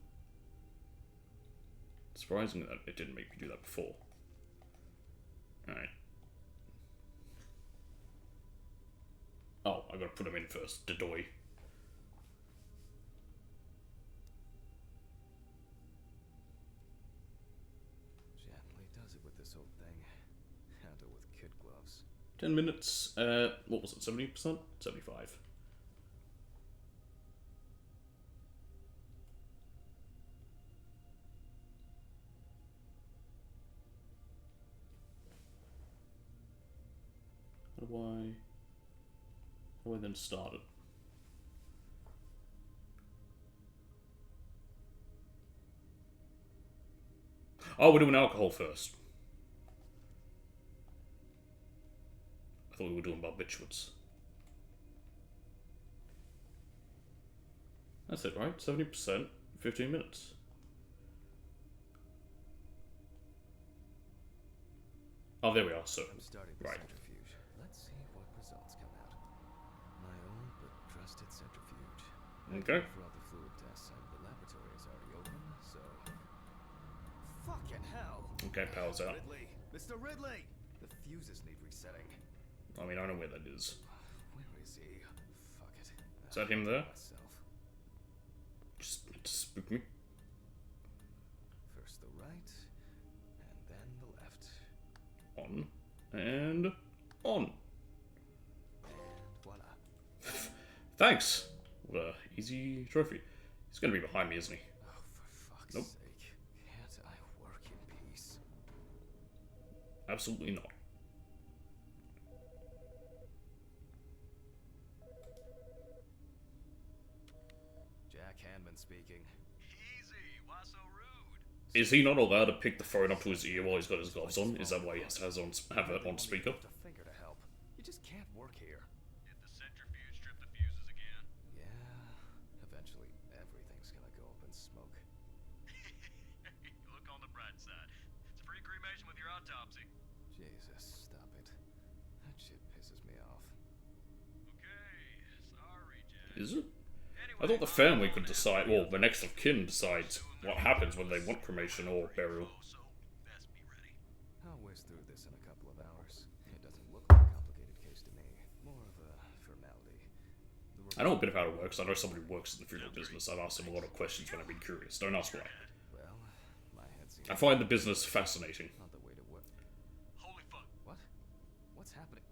It's surprising that it didn't make me do that before. Alright. Oh, I gotta put them in first. Dedoy. Gently does it with this old thing. Handle with kid gloves. 10 minutes, what was it, 70%? 75. How do I then start it? Oh, we're doing alcohol first. I thought we were doing barbiturates. That's it, right? 70%, 15 minutes. Oh, there we are, so. I'm starting the Right. centrifuge. Let's see what results come out. My own but trusted centrifuge. Okay. For all the fluid tests, and the laboratory is already open, so. Fucking hell! Okay, power's out. Ridley! Mr. Ridley! The fuses need resetting. I mean, I know where that is. Where is he? Fuck it. Is that him there? Myself. Just spook me. First the right, and then the left. On. And on. And voila. Thanks! What a easy trophy. He's gonna be behind me, isn't he? Oh, for fuck's Nope. sake. Can't I work in peace? Absolutely not. Jack Hanman speaking. Easy, why so rude? Is he not allowed to pick the phone up to his ear while he's got his gloves on? Is that why he has to have it on speaker? Lift a finger to help. You just can't work here. Did the centrifuge strip the fuses again? Yeah. Eventually, everything's gonna go up in smoke. Look on the bright side. It's a free cremation with your autopsy. Jesus, stop it. That shit pisses me off. Okay, sorry, Jack. Is it? Anyway, I thought the family could decide, well, the next of kin decides what happens when they want cremation or burial. So, best be ready. I'll whiz through this in a couple of hours. It doesn't look like a complicated case to me. More of a formality. I know a bit of how it works. I know somebody who works in the funeral business. I've asked him a lot of questions when I've been curious. Don't ask why. Well, my head seems I find the business fascinating. Not the way to work. Holy fuck. What? What's happening?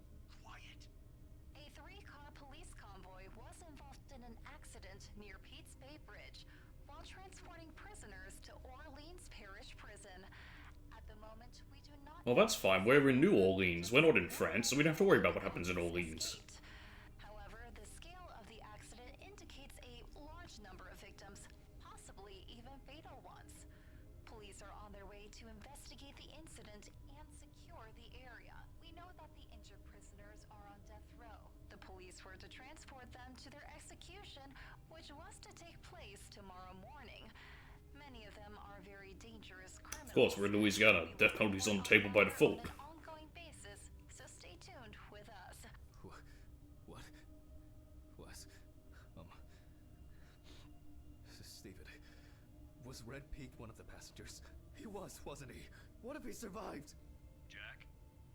Quiet. A 3-car police convoy was involved in an accident near Pete's Bay Bridge while transporting prisoners to Orleans Parish Prison. At the moment, we do not. Well, that's fine. We're in New Orleans. We're not in France, so we don't have to worry about what happens in Orleans. However, the scale of the accident indicates a large number of victims, possibly even fatal ones. Police are on their way to investigate the incident and secure the area. We know that the injured prisoners are on death row. The police were to transport them to their execution, which was to take place tomorrow morning. Many of them are very dangerous criminals. Of course, we're in Louisiana. Death penalty's on the table by default. On an ongoing basis, so stay tuned with us. What? Steven, was Red Pete one of the passengers? He was, wasn't he? What if he survived? Jack,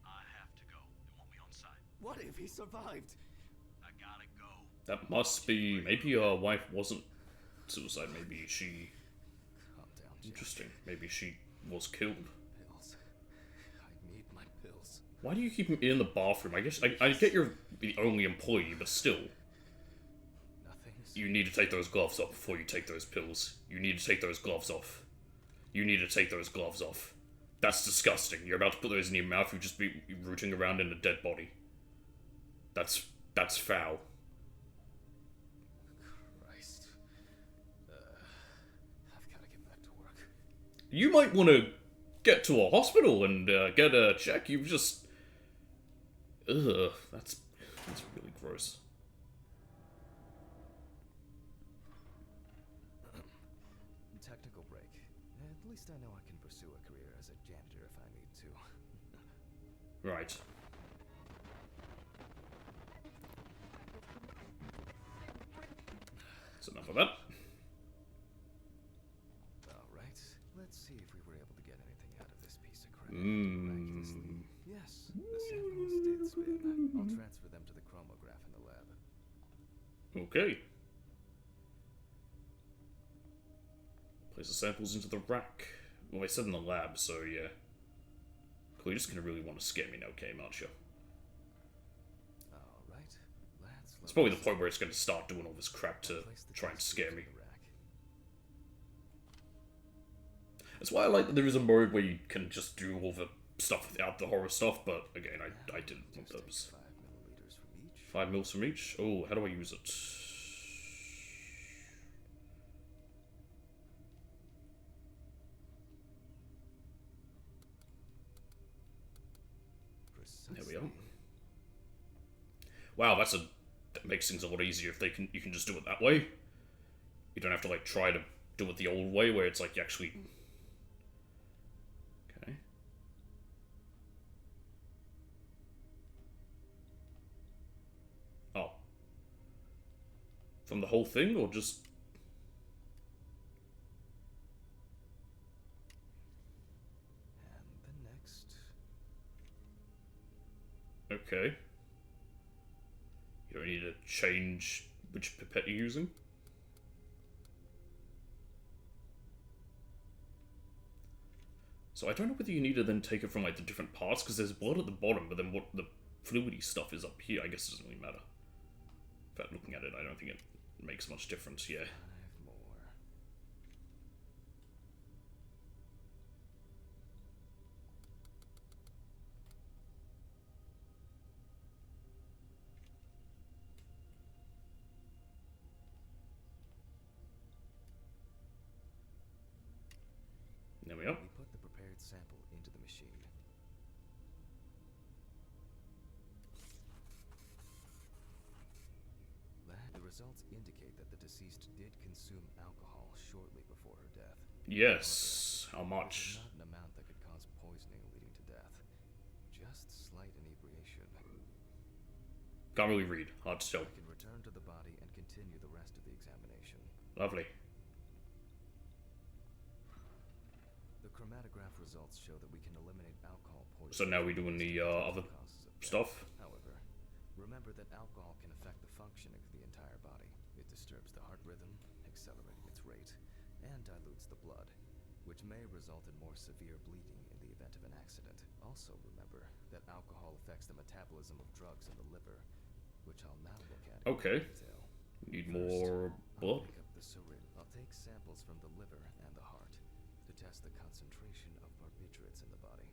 I have to go. They want me on site. What if he survived? I gotta go. That must be... Maybe her wife wasn't suicide. Maybe she... Calm down, Jack. Interesting. Maybe she was killed. Pills. I need my pills. Why do you keep him in the bathroom? I guess... I get you're the only employee, but still. Nothing's... You need to take those gloves off before you take those pills. You need to take those gloves off. You need to take those gloves off. That's disgusting. You're about to put those in your mouth, you'd just be rooting around in a dead body. That's foul. Christ. I've gotta get back to work. You might want to get to a hospital and get a check. You've just... Ugh, that's really gross. Technical break. At least I know I can pursue a career as a janitor if I need to. Right. That's enough of that. Alright, let's see if we were able to get anything out of this piece of crap. Mmm. Yes, the samples did spin. I'll transfer them to the chromograph in the lab. Okay. Place the samples into the rack. Well, I said in the lab, so yeah. Cool, you're just gonna really want to scare me now, Kame, aren't you? Alright, let's... It's probably the point where it's going to start doing all this crap to try and scare me. That's why I like that there is a mode where you can just do all the stuff without the horror stuff, but again, I did it on purpose. 5 milliliters from each. 5 mils from each? Oh, how do I use it? There we are. Wow, that makes things a lot easier if you can just do it that way. You don't have to like try to do it the old way where it's like you actually... Okay. Oh. From the whole thing or just... And the next... Okay. You don't need to change which pipette you're using. So I don't know whether you need to then take it from like the different parts, because there's blood at the bottom, but then what the fluidy stuff is up here, I guess it doesn't really matter. In fact, looking at it, I don't think it makes much difference, yeah. 5 more. There we are. We put the prepared sample into the machine. The results indicate that the deceased did consume alcohol shortly before her death. Yes. How It much? was not an amount that could cause poisoning leading to death. Just slight inebriation. Can't really read. Hard to tell. We can return to the body and continue the rest of the examination. Lovely. The chromatograph results show that we can eliminate alcohol poisoning. So now we're doing the other causes of death. stuff. However, remember that alcohol can affect the functioning of the entire body. It disturbs the heart rhythm, accelerating its rate, and dilutes the blood. which may result in more severe bleeding in the event of an accident. Also remember that alcohol affects the metabolism of drugs in the liver, which I'll now look at in Okay. detail. Need First, more blood? I'll pick up the syringe. I'll take samples from the liver and the heart to test the concentration of barbiturates in the body.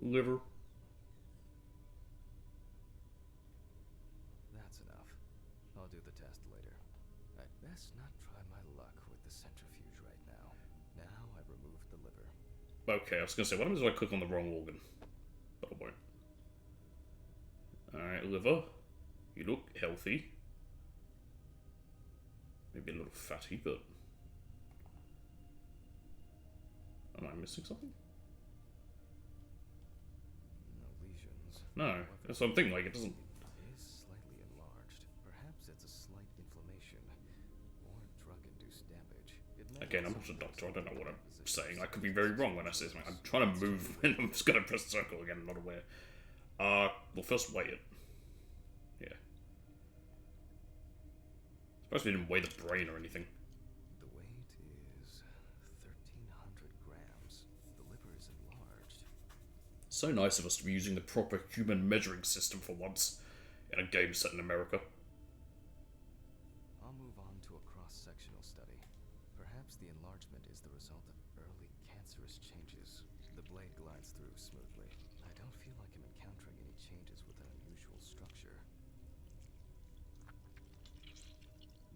Liver. That's enough. I'll do the test later. I'd best not try my luck with the centrifuge right now. Now I've removed the liver. Okay, I was gonna say, what happens if I click on the wrong organ? But I won't. Alright, liver. You look healthy. Maybe a little fatty, but... Am I missing something? No lesions. No, that's what I'm thinking, like, it doesn't... It is slightly enlarged. Perhaps it's a slight inflammation or drug-induced damage. It may Again, I'm also not a doctor, I be don't know what I'm position saying. of I could be very wrong when I say something. I'm trying to move and I'm just gonna press circle again, I'm not aware. Well, first weigh it. Yeah. Suppose we didn't weigh the brain or anything. The weight is 1,300 grams. The liver is enlarged. So nice of us to be using the proper human measuring system for once in a game set in America. I'll move on to a cross-sectional study. Perhaps the enlargement is the result of early cancerous changes. The blade glides through smoothly. I don't feel like I'm encountering any changes with an unusual structure.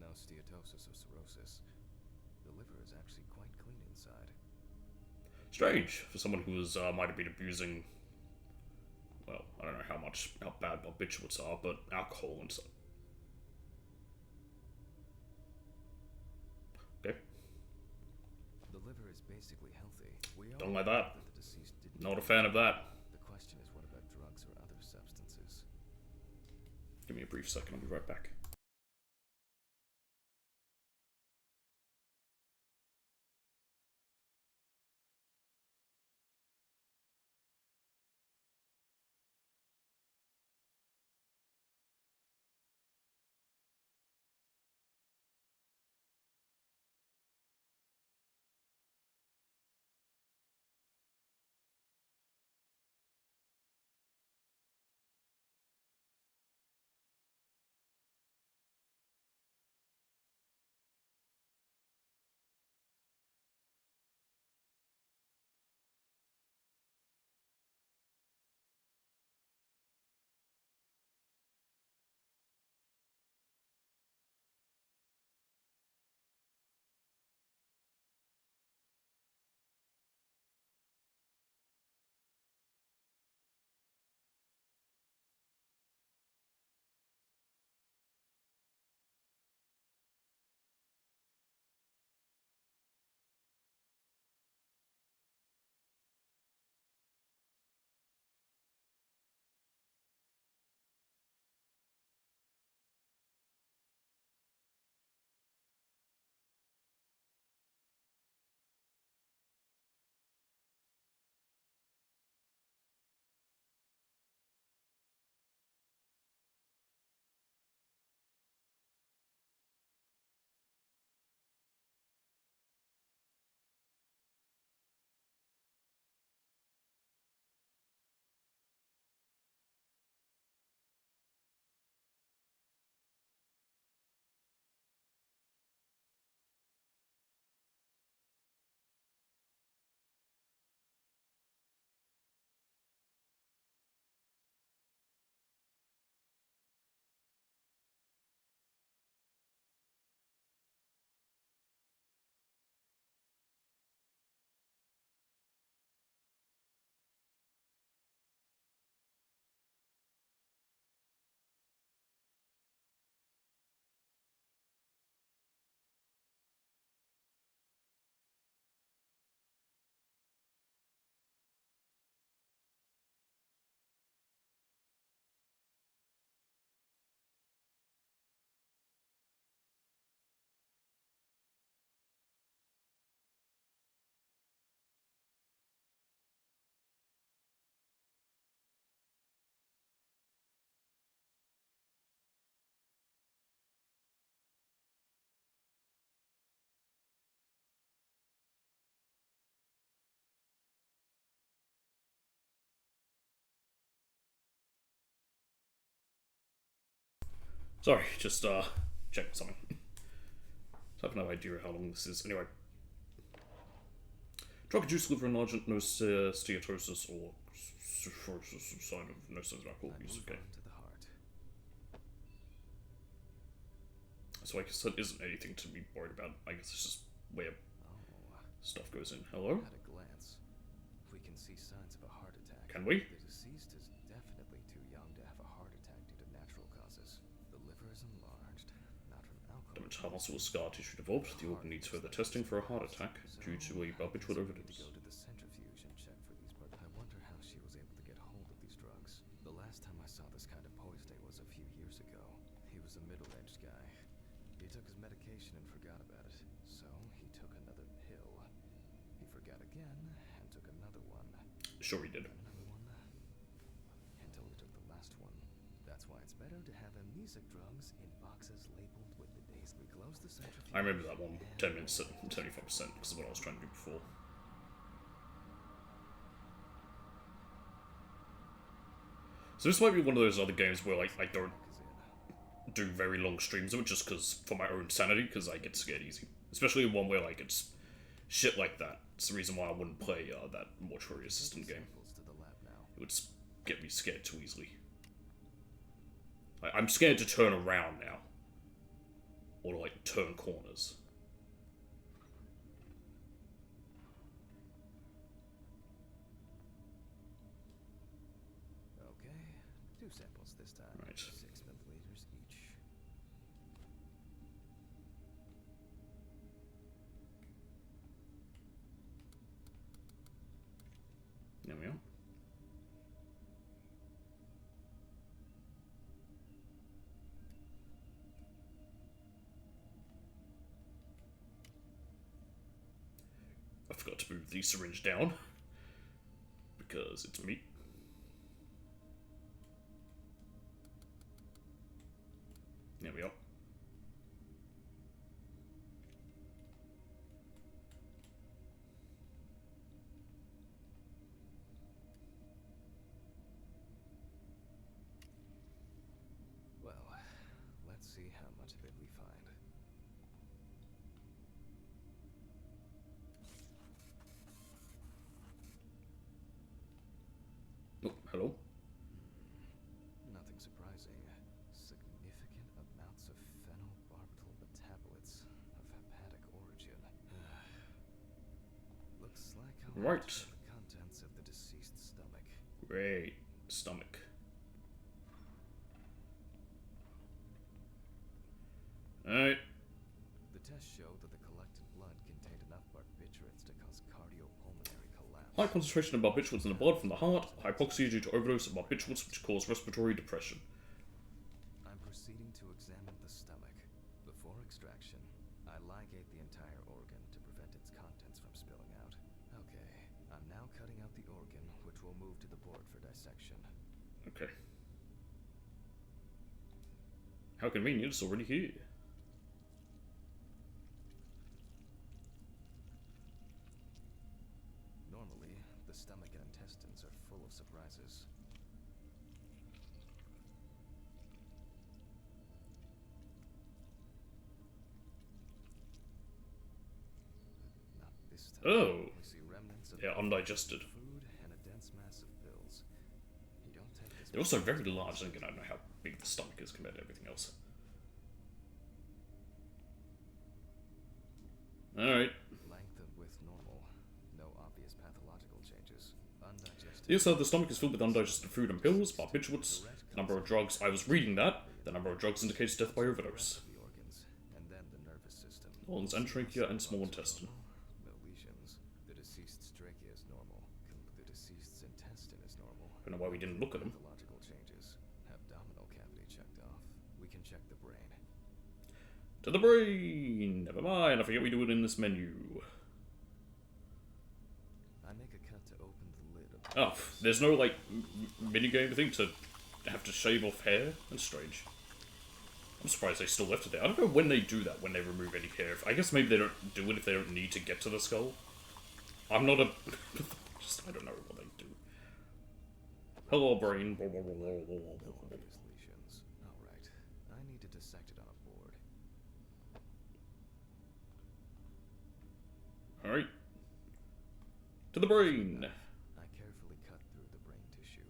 No steatosis or cirrhosis. The liver is actually quite clean inside. Strange for someone who was might have been abusing. Well, I don't know how bad barbiturates are, but alcohol and stuff. Okay, The liver is basically healthy. We all don't like know that. the deceased didn't Not a take fan of that. The question is, what about drugs or other substances? Give me a brief second. I'll be right back. Sorry, just checking something. I have no idea how long this is. Anyway. Drug induced liver enlargement, no steatosis or sign of no signs of alcohol use. Okay. To the heart. So I guess that isn't anything to be worried about. I guess it's just where Oh, stuff goes in. Hello? at a glance, we can see signs of a heart attack. Can we? The deceased is definitely too young to have a heart attack due to natural causes. The liver is enlarged, not from alcohol. Damage muscle scar tissue developed. The organ needs further testing for a heart attack due to a barbiturate To overdose. go to the centrifuge and check for these parts. I wonder how she was able to get hold of these drugs. The last time I saw this kind of poisoning was a few years ago. He was a middle-aged guy. He took his medication and forgot about it. So he took another pill. He forgot again and took another one. Sure he did. Another one. Until he took the last one. That's why it's better to have amnesic drugs in boxes labeled with the days we close the centrifuge. I remember that one. 10 minutes at 75% because of what I was trying to do before. So this might be one of those other games where like I don't do very long streams of it just because for my own sanity, because I get scared easy. Especially one where like it's shit like that. It's the reason why I wouldn't play that mortuary assistant game. To the lab now. It would get me scared too easily. I'm scared to turn around now. Or to like turn corners. Okay, 2 samples this time. Right. 6 milliliters each. There we are. I forgot to move the syringe down. Because it's me. There we are. Well, let's see how much of it we find. Oh, hello. Nothing surprising. Significant amounts of phenobarbital metabolites of hepatic origin. Looks like I'll Right. have to check the contents of the deceased's stomach. Great. Stomach. Alright. The test showed that the collected blood contained enough barbiturates to cause cardiopulmonary collapse. High concentration of barbiturates in the blood from the heart. Hypoxia due to overdose of barbiturates which cause respiratory depression. I'm proceeding to examine the stomach. Before extraction, I ligate the entire organ to prevent its contents from spilling out. Okay, I'm now cutting out the organ, which will move to the board for dissection. Okay. How convenient, it's already here. Normally, the stomach and intestines are full of surprises. But not this time. Oh. We see remnants of Yeah, undigested. food and a dense mass of pills. You don't take this. They're also very large, and I don't know how big the stomach is compared to everything else. Alright. Length and width normal. No obvious pathological changes. Undigested. Yes, the stomach is filled with undigested food and pills, barbiturates. The number of drugs, I was reading that. The number of drugs indicates death by overdose. The organs, and then the nervous system. Lungs and trachea and small intestine. No lesions. The deceased's trachea is normal. The deceased's intestine is normal. I don't know why we didn't look at them. Pathological changes. Abdominal cavity checked off. We can check the brain. To the brain! Never mind, I forget we do it in this menu. I make a cut to open the lid of Oh, there's no, like, minigame thing to have to shave off hair? That's strange. I'm surprised they still left it there. I don't know when they do that, when they remove any hair. I guess maybe they don't do it if they don't need to get to the skull. I'm not a... just, I don't know what they do. Hello, brain. obvious lesions. Alright. I need to the brain. I carefully cut through the brain tissue.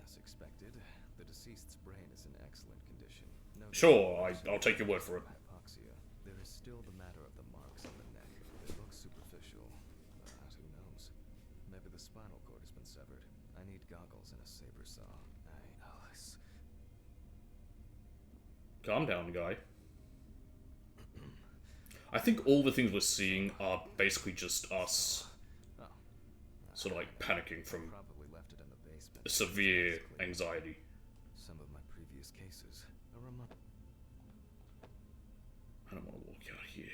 As expected, the deceased's brain is in excellent condition. No Sure, I'll take your word for it. hypoxia. There is still the matter of the marks on the neck. They look superficial, but who knows? Maybe the spinal cord has been severed. I need goggles and a saber saw. Alice. Calm down, guy. I think all the things we're seeing are basically just us Oh. sort of like panicking from Probably left it in the basement. severe Basically, anxiety. some of my previous cases. A reminder. I don't want to walk out here.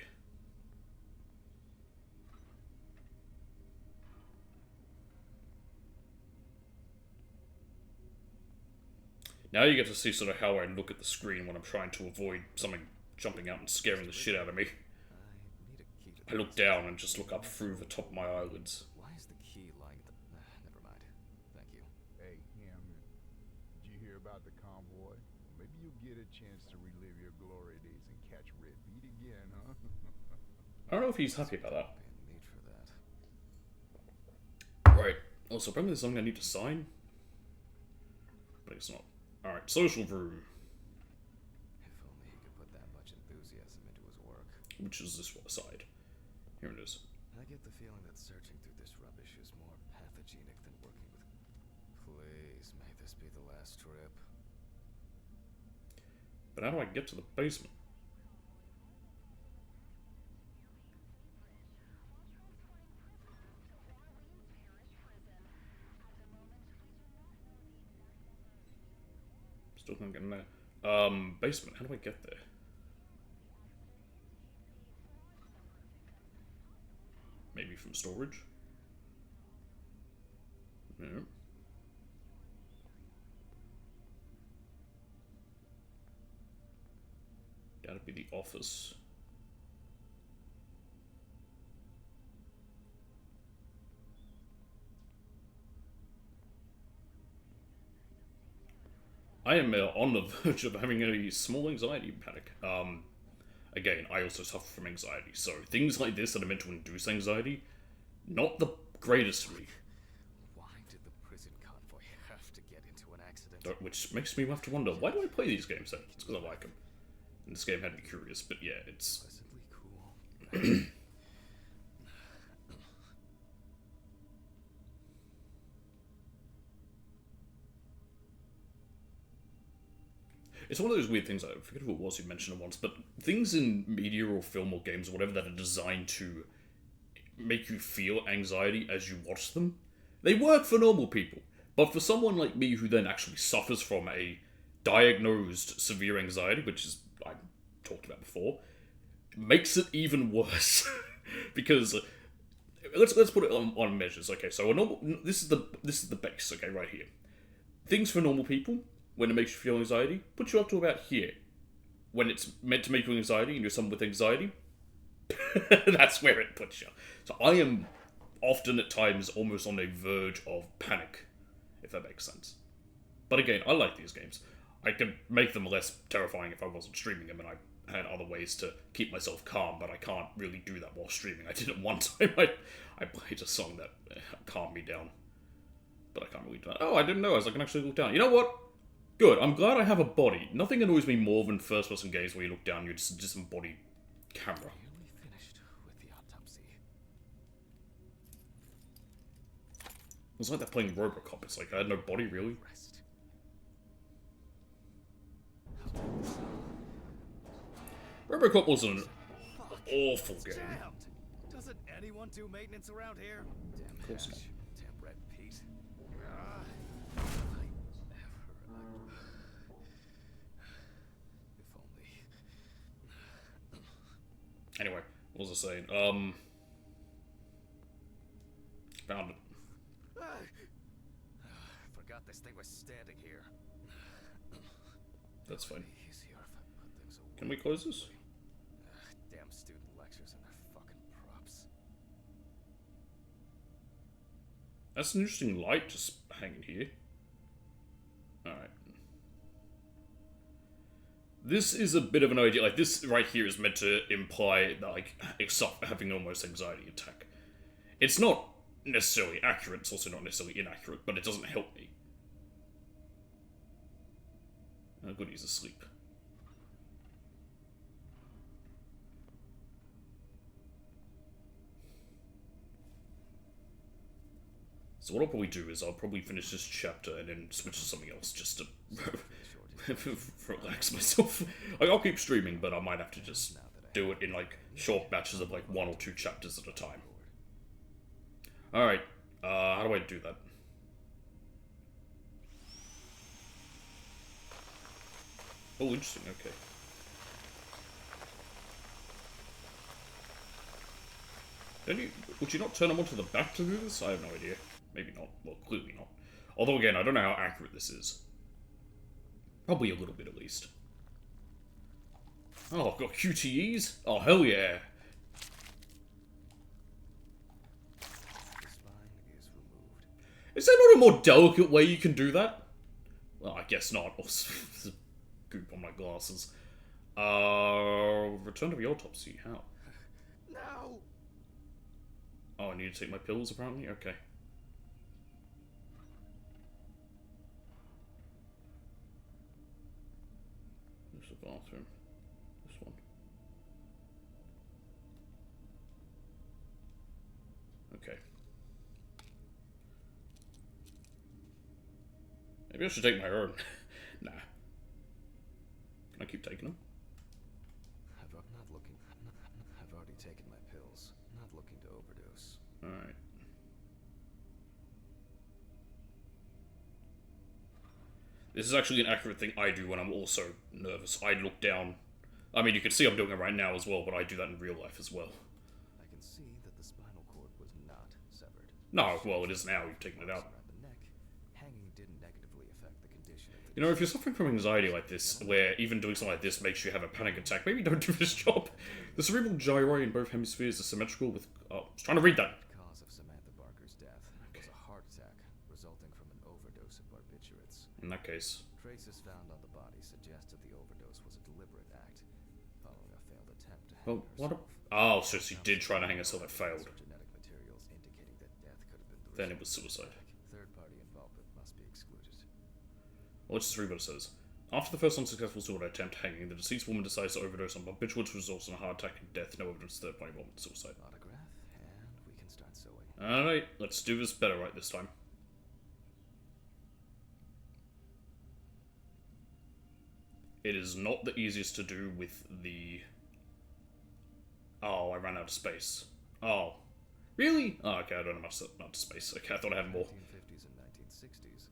Now you get to see sort of how I look at the screen when I'm trying to avoid something jumping out and scaring the shit out of me. I need a key to I look down and just look up through the top of my eyelids. Why is the key lying at the... never mind. Thank you. Hey, Hammond, did you hear about the convoy? Maybe you'll get a chance to relive your glory days and catch Red Beat again, huh? I don't know if he's happy about that. Be a need for that. Right. Also, apparently there's something I need to sign. But it's not. Alright, social room. If only he could put that much enthusiasm into his work. Which is this side. Here it is. I get the feeling that searching through this rubbish is more pathogenic than working with... Please, may this be the last trip. But how do I get to the basement? Still can't get in there. Basement. How do I get there? Maybe from storage? No. That'd be the office. I am on the verge of having a small anxiety panic. Again, I also suffer from anxiety, so things like this that are meant to induce anxiety, not the greatest for me. Why did the prison convoy have to get into an accident? Which makes me have to wonder, why do I play these games then? It's because I like them. And this game had me curious, but yeah, it's... Pleasantly cool. It's one of those weird things, I forget who it was who mentioned it once, but things in media or film or games or whatever that are designed to make you feel anxiety as you watch them, they work for normal people. But for someone like me who then actually suffers from a diagnosed severe anxiety, which is, I talked about before, it makes it even worse. Because, let's put it on measures, okay, so a normal, this is the base, okay, right here. Things for normal people, when it makes you feel anxiety, puts you up to about here. When it's meant to make you anxiety and you're someone with anxiety, that's where it puts you. So I am often at times almost on the verge of panic, if that makes sense. But again, I like these games. I could make them less terrifying if I wasn't streaming them and I had other ways to keep myself calm, but I can't really do that while streaming. I did it one time. I played a song that calmed me down. But I can't really do that. Oh, I didn't know I can actually look down. You know what? Good. I'm glad I have a body. Nothing annoys me more than first-person games where you look down and you're just a disembodied camera. Nearly finished with the autopsy. It's like they're playing Robocop. It's like, I had no body, really. Rest. Robocop was an awful game. Jammed. Doesn't anyone do maintenance around here? Damn course Hatch. Damn Red Pete. If only. Anyway, what was I saying? Found it. Forgot this thing was standing here. That's fine. Easier if I put things away. Can we close this? Damn student lectures and their fucking props. That's an interesting light just hanging here. Alright. This is a bit of an idea. Like, this right here is meant to imply that, like, it's having almost anxiety attack. It's not necessarily accurate, it's also not necessarily inaccurate, but it doesn't help me. Oh, good, he's asleep. So what I'll probably do is I'll probably finish this chapter and then switch to something else just to relax myself. Like, I'll keep streaming, but I might have to just do it in, like, short batches of, like, 1 or 2 chapters at a time. Alright, how do I do that? Oh, interesting, okay. Would you not turn them onto the back to do this? I have no idea. Maybe not. Well, clearly not. Although, again, I don't know how accurate this is. Probably a little bit, at least. Oh, I've got QTEs? Oh, hell yeah. Is there not a more delicate way you can do that? Well, I guess not. There's a goop on my glasses. Return to the autopsy. How? No! Oh, I need to take my pills, apparently? Okay. There's the bathroom. This one. Okay. Maybe I should take my own. Nah. Can I keep taking them? I've already taken my pills. Not looking to overdose. Alright. This is actually an accurate thing I do when I'm also nervous. I look down. I mean, you can see I'm doing it right now as well, but I do that in real life as well. I can see that the spinal cord was not severed. No, well, it is now. You've taken it out. Around the neck, hanging didn't negatively affect the condition of the You know, if you're suffering from anxiety like this, where even doing something like this makes you have a panic attack, maybe don't do this job. The cerebral gyri in both hemispheres is symmetrical with... Oh, I was trying to read that. The cause of Samantha Barker's death was a heart attack resulting from an overdose of barbiturates. In that case. Traces found on the body suggested the overdose was a deliberate act, following a failed attempt to hang Well, what a... herself. Oh, so she did try to hang herself and failed. Genetic materials indicating that death could have been the Then it was result of suicide. attack. Third-party involvement must be excluded. Well, let's just read what it says. After the first unsuccessful suicide attempt hanging, the deceased woman decides to overdose on barbiturates, results in a heart attack and death. No evidence of third-party involvement in suicide. Autograph, and we can start sewing. Alright, let's do this better right this time. It is not the easiest to do with the... Oh, I ran out of space. Oh. Really? Oh, okay, I don't have much space. Okay, I thought I had more. 1950s and 1960s,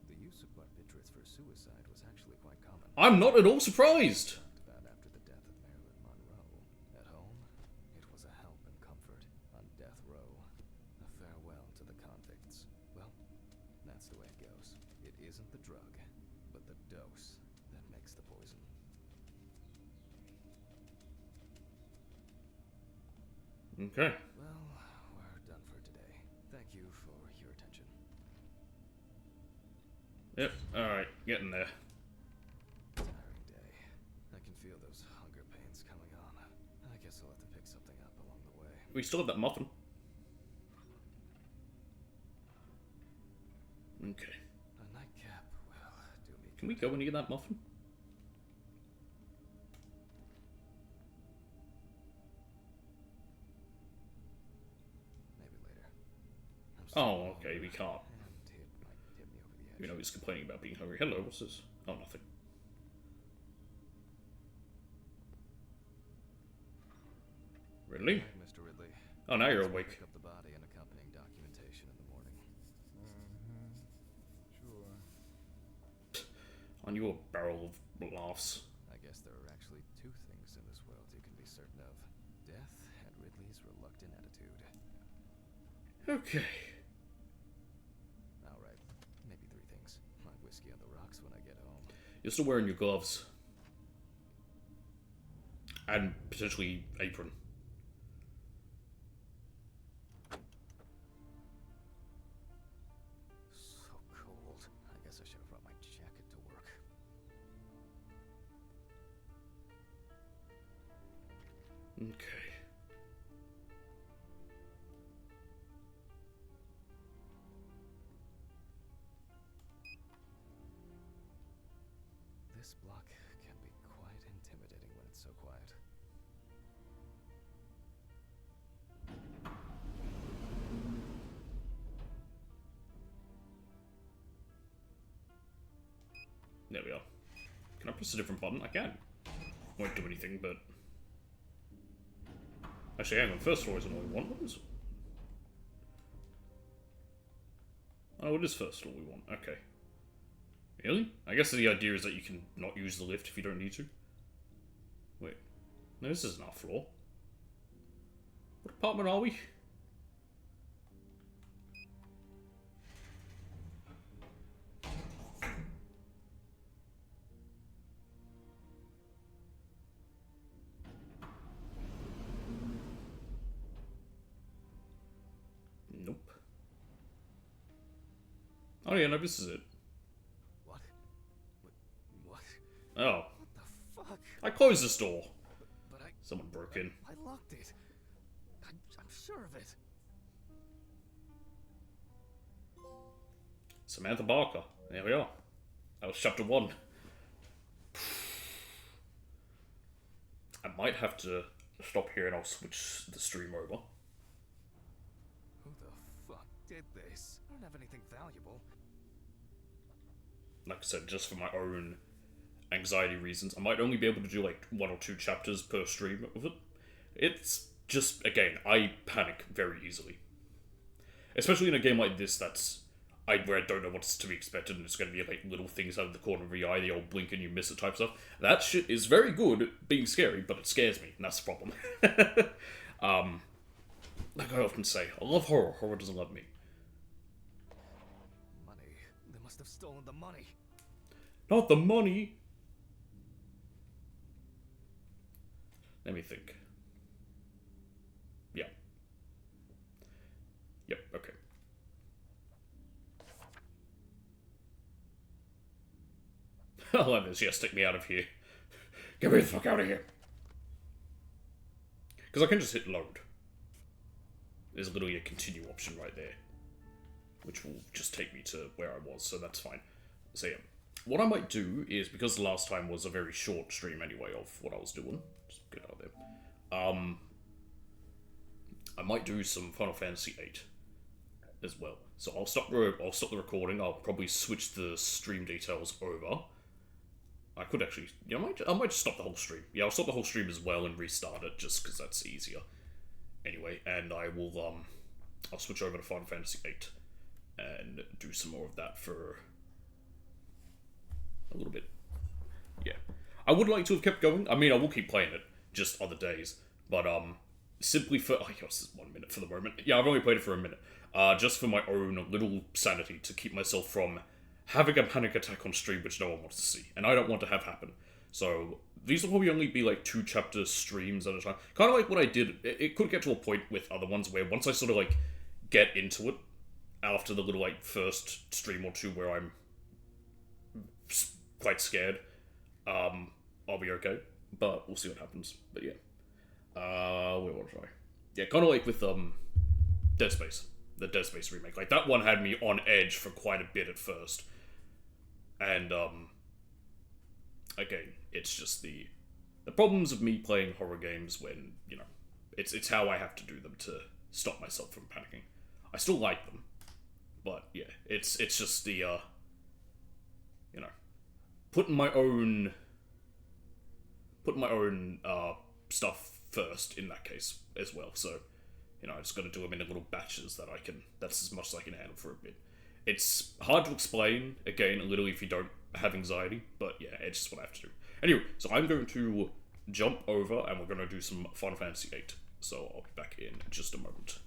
the use of barbiturates for suicide was actually quite common. I'm not at all surprised! About after the death of Marilyn Monroe. At home, it was a help and comfort. On death row, a farewell to the convicts. Well, that's the way it goes. It isn't the drug, but the dose that makes the poison. Okay. Well, we're done for today. Thank you for your attention. Yep, alright, getting there. Tiring day. I can feel those hunger pains coming on. I guess I'll have to pick something up along the way. We still have that muffin. Okay. A nightcap will do me Can we go and eat that muffin? maybe later. I'm Oh, okay, we can't. and it might tip me over the edge. You know, he's complaining about being hungry. Hello, what's this? Oh, nothing. Ridley? Right, Mr. Ridley. Oh, now you're Let's awake. Pick up the body and accompanying documentation in the morning. Sure. Aren't you a barrel of laughs? I guess there are actually two things in this world you can be certain of: death and Ridley's reluctant attitude. Okay. All right, maybe three things: my whiskey on the rocks when I get home. You're still wearing your gloves. And potentially apron. So cold. I guess I should have brought my jacket to work. This block can be quite intimidating when it's so quiet. There we are. Can I press a different button? I can. Won't do anything, but... Actually, hang on. First floor isn't all we want. What is... Oh, it is first floor we want. Okay. Really? I guess the idea is that you can not use the lift if you don't need to. Wait. No, this isn't our floor. What apartment are we? Nope. Oh yeah, no, this is it. What? What? Oh. What the fuck? I closed this door. But Someone broke in. I locked it. I'm sure of it. Samantha Barker. There we are. That was chapter 1. I might have to stop here and I'll switch the stream over. Who the fuck did this? I don't have anything valuable. Like I said, just for my own anxiety reasons, I might only be able to do like 1 or 2 chapters per stream of it. It's just, again, I panic very easily. Especially in a game like this where I don't know what's to be expected and it's going to be like little things out of the corner of your eye, the old blink and you miss it type stuff. That shit is very good at being scary, but it scares me, and that's the problem. Like I often say, I love horror, horror doesn't love me. Money. They must have stolen the money. Not the money! Let me think. Yeah. Yep, okay. I love this. Yeah, stick me out of here. Get me the fuck out of here. Because I can just hit load. There's literally a continue option right there. Which will just take me to where I was, so that's fine. So yeah. What I might do is, because the last time was a very short stream anyway of what I was doing. Just get out there. I might do some Final Fantasy VIII as well. So I'll stop the recording. I'll probably switch the stream details over. I could actually, yeah, I might just stop the whole stream. Yeah, I'll stop the whole stream as well and restart it just because that's easier. Anyway, and I will I'll switch over to Final Fantasy VIII and do some more of that for a little bit. Yeah, I would like to have kept going. I mean, I will keep playing it just other days, but simply for this is 1 minute for the moment. Yeah, I've only played it for a minute. Just for my own little sanity to keep myself from having a panic attack on stream, which no one wants to see, and I don't want to have happen. So these will probably only be like 2 chapter streams at a time. Kind of like what I did. It could get to a point with other ones where once I sort of like get into it, after the little like first stream or 2 where I'm quite scared, I'll be okay. But we'll see what happens. But yeah, where was I? Yeah, kind of like with Dead Space, the Dead Space remake. Like that one had me on edge for quite a bit at first. And, again, it's just the problems of me playing horror games when, you know, it's how I have to do them to stop myself from panicking. I still like them, but, yeah, it's just the, you know, putting my own stuff first in that case as well, so, you know, I just gotta do them in little batches that's as much as I can handle for a bit. It's hard to explain, again, a little if you don't have anxiety, but yeah, it's just what I have to do. Anyway, so I'm going to jump over and we're going to do some Final Fantasy VIII, so I'll be back in just a moment.